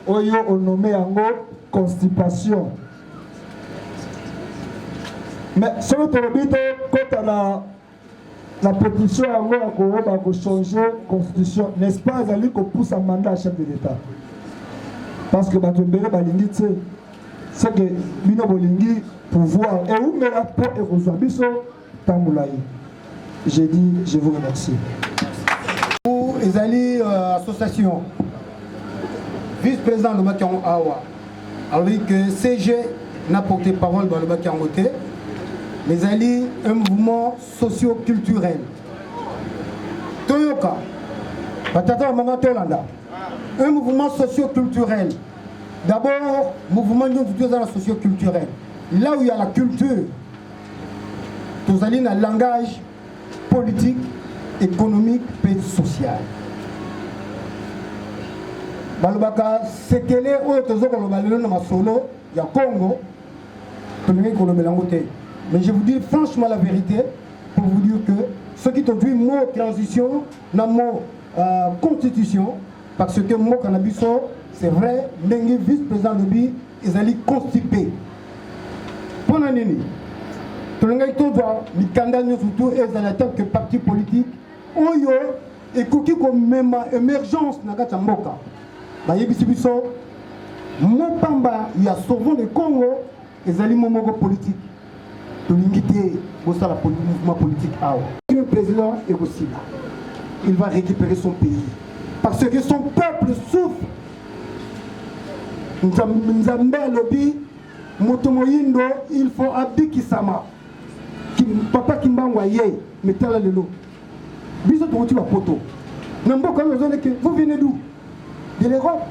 oyo on nommé yango constipation. Mais sur le télébito, quand on a la pétition à changer la constitution, n'est-ce pas, Zali, qu'on pousse un mandat à chef de l'État? Parce que Batombele Balingi, c'est que Bino Bolingi, pouvoir, et où me rapport et Rosabiso, Tamoulaï. J'ai dit, je vous remercie. Pour Zali Association, vice-président de Makian Awa, alors que CG n'a porté parole dans le Makian Moté, mais Zali, un mouvement socio-culturel. Toyoka, Batata Mama Tolanda, un mouvement socio-culturel. D'abord, mouvement socio-culturel. Là où il y a la culture, Tozali a un langage politique, économique et social. Balobaka, c'est qu'elle est au solo, il y a Congo, mais je vous dis franchement la vérité pour vous dire que ce qui traduit mot transition, dans mot constitution, parce que mot cannabis, c'est vrai, Nengi vice-président de BI, ils allaient constiper. Pour l'année, tout le monde doit, les candidats surtout, ils allaient tant que parti politique, Oyo, et Koki comme même émergence dans la Mboka. Bayebisibiso, Mopamba, il y a souvent le Congo, ils allaient momo politique. De limiter le mouvement politique. Le président est aussi là. Il va récupérer son pays. Parce que son peuple souffre. Nzambe lobi, Motomoyindo, il faut Abdi Kisama. Papa Kimbangwa ye, mettez-la le lot. Bisous de Motiva Poto. Vous venez d'où? De l'Europe,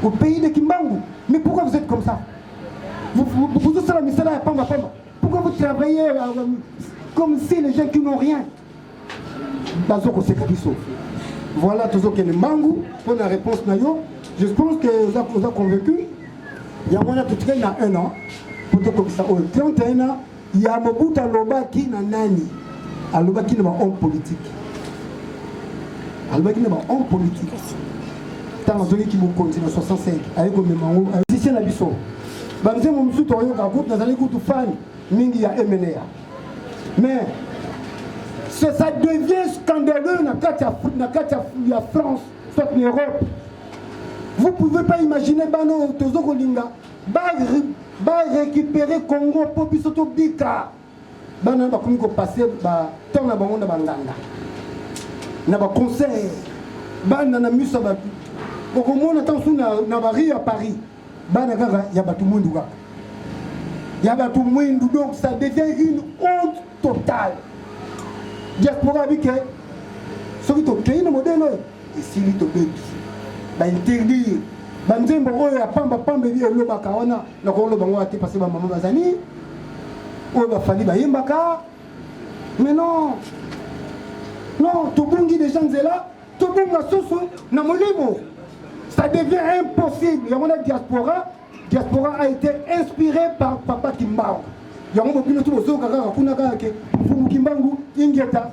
au pays de Kimbangu. Mais pourquoi vous êtes comme ça? Vous êtes la mission à Pamba Pamba. Pourquoi vous travaillez comme si les gens qui n'ont rien? Voilà, tout ce qui est le mangou. Pour la réponse, je pense que vous avez convaincu. Il y a moins de 1 an. Pour tout ça, 31 ans, il y a Mobutu Aloba qui n'a nani. Aloba qui n'est pas homme politique. Aloba qui n'est pas homme politique. Tant que qui vous continue en 65, avec le mémoire, c'est la biso. Banze Momusu Toyo Gagout, nous allons tout fan. Mingi ya MNA. Mais ça devient scandaleux dans la France, soit en Europe. Vous ne pouvez pas imaginer Bano Tozo Kolinga va récupérer Congo pour Bisoto Bika. Bana va comme passer temps na bango na banganga. Na ba conseil. Bana na musa ba. Okomona tansu na bari à Paris. Bana kaka ya batu mundu kaka. Ya batu mundu, donc ça devient une honte totale. Diaspora bike. Soki to kei na modelo ici li to bebi. Ba interdire. Ba nzembo oyo ya pamba bi elobaka wana na ko loba ngo ate passer ba mama bazani. Oyo ba fali ba yembaka. Mais non. Non, to bungi des gens là, to bunga soso na molimo. Ça devient impossible. Il y a diaspora. Diaspora a été inspiré par Papa Kimbao. Il y a un peu de choses qui sont Kimbangu, Ingeta.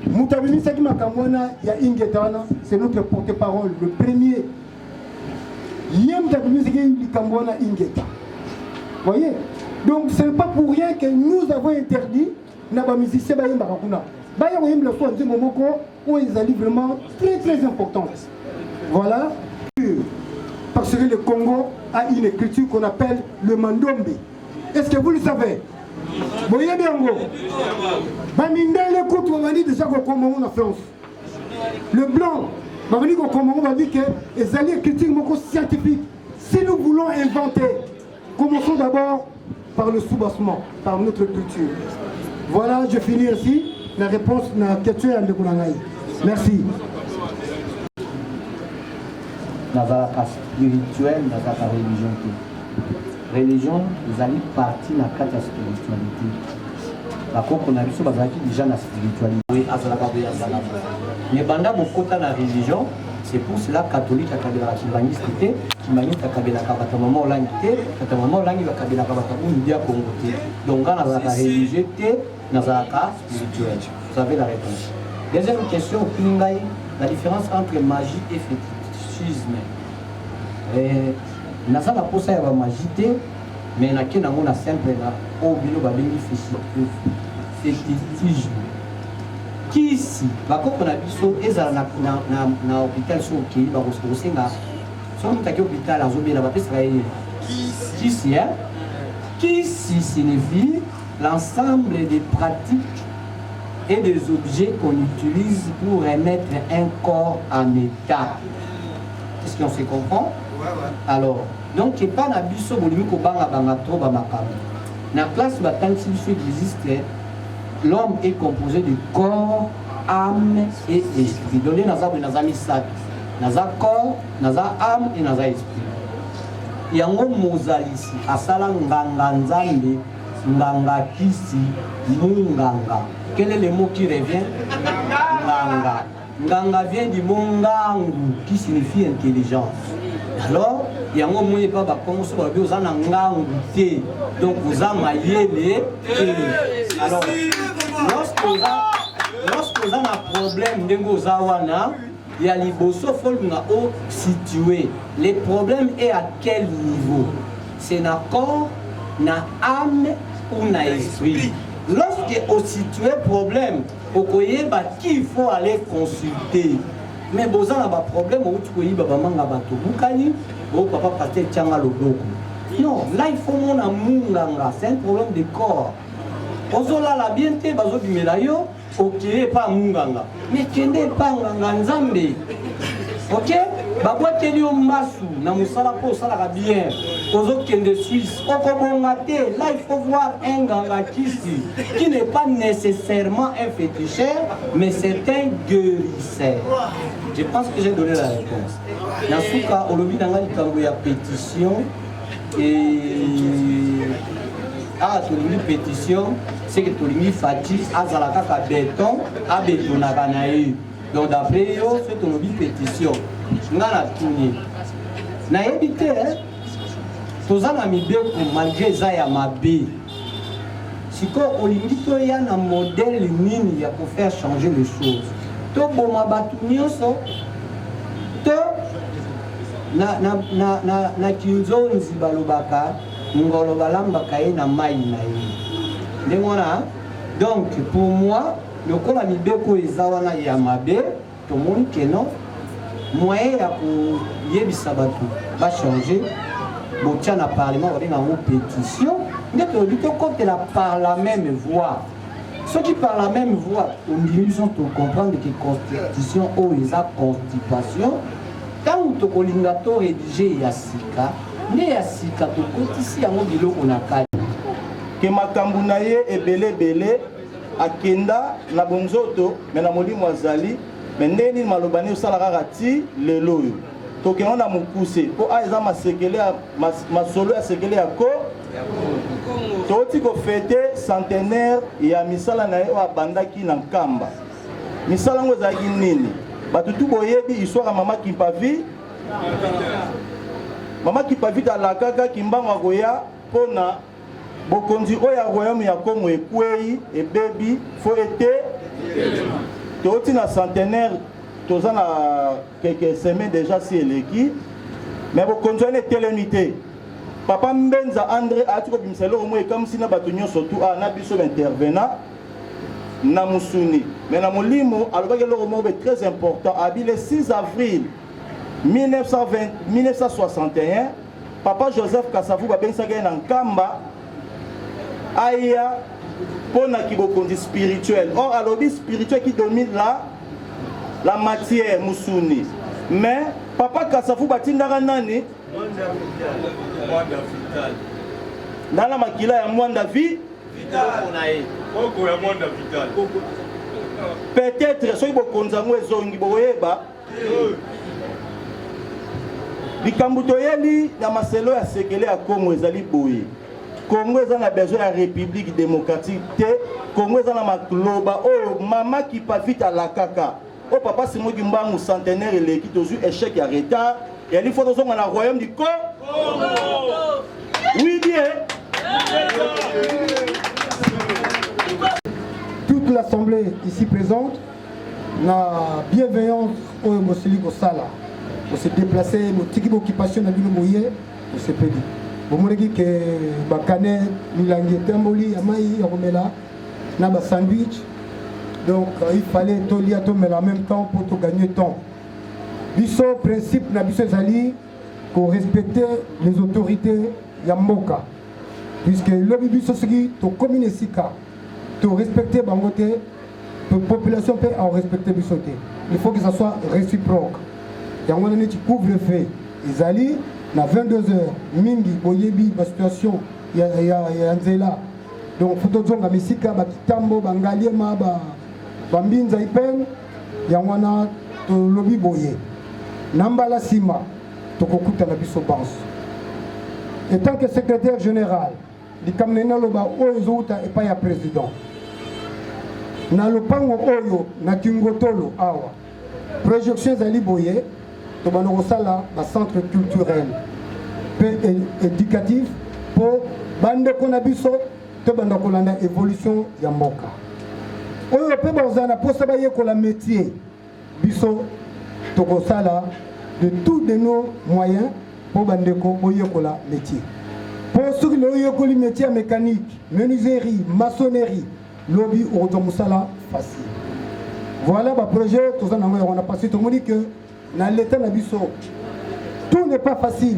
Moutabini Sakima Kamwana, il y a Ingeta, c'est notre porte-parole, le premier. Yem Tabini Sakima Kamwana, Ingeta. Vous voyez? Donc ce n'est pas pour rien que nous avons interdit Nabamisi Sebaïm Barakuna. Bayam le soir, Momoko, où ils allaient vraiment très très importants. Voilà. Parce que le Congo a une écriture qu'on appelle le Mandombe. Est-ce que vous le savez? Voyez bien, Bamindele Koutou, on va dire déjà qu'au Congo en France. Le blanc, on va dire qu'au Congo, on va dire que les alliés écriture scientifique. Si nous voulons inventer, commençons d'abord par le soubassement, par notre culture. Voilà, je finis ainsi. La réponse à la question est de Koulangaï. Merci. Nazaraka spirituel, nazaraka religion. Religion, ils allaient partir dans la spiritualité. Par contre, on a vu ça déjà dans la spiritualité. Mais pendant mon côté dans la religion, c'est pour cela que les catholiques ont la humaniste, qui m'a dit que la maman langue, la maman langue va kabila kabila Congo. Donc dans la religion, dans la spirituelle. Vous avez la réponse. Deuxième question, la différence entre magie et fétichisme. Nasa la posa ya magie, mais na kena ngona simple na obilo ba bengi fétichisme. Kisi bakoko na biso ezala na hôpital so ki ba kosenga so mutaki hôpital azobela ba pesa ye kisi hein. Kisi signifie l'ensemble des pratiques et des objets qu'on utilise pour remettre un corps en état. Est-ce qu'on se comprend? Alors, donc, il n'y a pas de biso bolimi ko banga trop ba makabo. Na classe batansi biso existe, l'homme est composé de corps, âme et esprit. Donc, naza misaki. Naza corps, naza âme et naza esprit. Yango mozalisi asala nganga nzambe, nganga kisi, munganga. Quel est le mot qui revient? Nganga. Nganga vient du mot ngangu qui signifie intelligence. Alors, il y a un moment où il n'y a pas de choses, vous avez ngangu. Donc, vous avez alors, lorsque vous avez un problème, il y a les bossos faut situé. Le problème est à quel niveau? C'est dans corps, dans âme ou dans esprit. Lorsque vous situez problème, vous voyez qu'il faut aller consulter. Mais si vous avez un problème, vous voyez que vous papa pasteur tianga loboko. Non, là il faut mon amour, c'est un problème de corps. Ozola la bienté, bazo bimelayo, ok, pas munganga. Mais kende pas nganga nzambe. Ok? Babwateli o masu na musala po sala bien. Ozo kende Suisse. Okobongate, là il faut voir un nganga qui n'est pas nécessairement un féticheur, mais c'est un guérisseur. Je pense que j'ai donné la réponse. Nasuka olobi nanga likambo ya pétition et tolingi pétition, c'est que tolingi fati azala kaka béton a bétonaka na ye. Donc d'après yo, c'est tolingi pétition. Ngana tuni. Na yebite toza na mibeko malgré za ya mabe. Siko olingi to ya na modèle nini ya pour faire changer les choses. To boma batu nyonso to na kinzonzi balobaka ngolo balambaka ye na mai na ye. Ndengona donc pour moi le kola mibeko eza wana ya mabe to moni que non moyen ya koyebisa bato bachange botia na parlement babenga yango pétition nde tolobi tokotela par la même voix soki par la même voix ondimi biso tocomprendre ke constitution oyo eza constipation ntango tokolinga to rédige ya sika nde ya sika tokotisi yango biloko na kati ke makambo na ye ebele akenda na bonzoto me na molimo azali me nde nini maloba nini osala kaka ti lelo oyo tokengo na mokuse mpo eza masolo ya sekele ya ko toti kofete centenaire ya misala na ye oyo abandaki na nkamba misala yango ezalaki nini bato tu boyebi histoire ya mama kipavi talakaka kimbango akoya mpona bokonzi oyo ya royaume ya Congo ekwei ebebi fo ete toti na centenaire toza na quelques semaines déjà si eleki mais bokonzi wana etelemi te papa Mbenza André ati kobimisa eloko moko ekamwisi na bato nyonso tu na biso baintervenant na musuni mais na molimo alobaki eloko moko très important abi le 6 avril 1961 papa Joseph Kasavu babengisaki ye na nkamba aya pona kibokonzi spirituel or alobi spirituel qui domine la matière musuni mais papa Kasavu batindaka nani nana makila ya mwanda vi peut-être soki bokonzi yango ezongi boyeba likambo toyeli na maselo ya sekele ya Congo ezali boye Congo eza na besoin ya république démocratique te Congo eza na makloba oyo mama Kipavi talakaka o papa Simoki Mbangu centenaire eleki tozwi échec ya retard et il faut tozonga na royaume du Congo oui bien toute l'assemblée ici présente na bienveillance oyo bosili kosala se déplacer motiki occupation na bino moye osepeli bomonaki ke bakane milangi etamboli ya mai ya komela na basandwich donc il fallait tolia tomela en même temps pour to gagner temps biso principe na biso ezali ko respecter les autorités ya mboka puisque lobi biso soki tokomi na esika to respecter bango te population peut en respecter biso te il faut que ça soit réciproque yango nani ti couvre-feu ezali na 22h mingi boyebi ba situation ya nzela donc faut tozonga misika bakitambo bangaliema bambinza ipen yango wana tolobi boye nambala sima tokokuta na biso banso en tant que secrétaire général likamnena loba oyo ezouta epai ya président na lopango oyo na kingotolo awa projection ezali boye tobana kosala bacentre culturel mpe éducatif mpo bandeko na biso tobanda kolanda évolution ya mboka oyo mpe bazala na mposa bayekola métier biso tokosala de tous de nos moyens mpo bandeko boyekola métier mpo soki loyekoli métier ya mécanique menuiserie maçonnerie lobi okozwa mosala facile voilà baprojet toza nango yango na pasi tomoni que dans l'état na biso tout n'est pas facile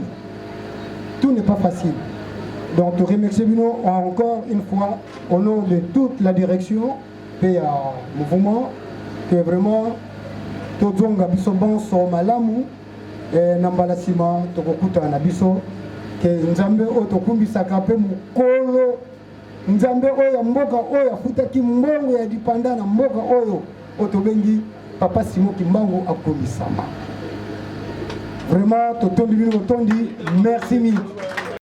donc te remercie bino encore une fois au nom de toute la direction et mouvement que vraiment tozonga biso bonso malamu na mbala sima tokokuta na biso ke nzambe oyo tokumbisaka mpe mokolo nzambe oyo ya mboka oyo afutaki mbongo ya dipanda na mboka oyo tobengi papa Simoki Mbangu akomisama vraiment totondi bino tondi merci mille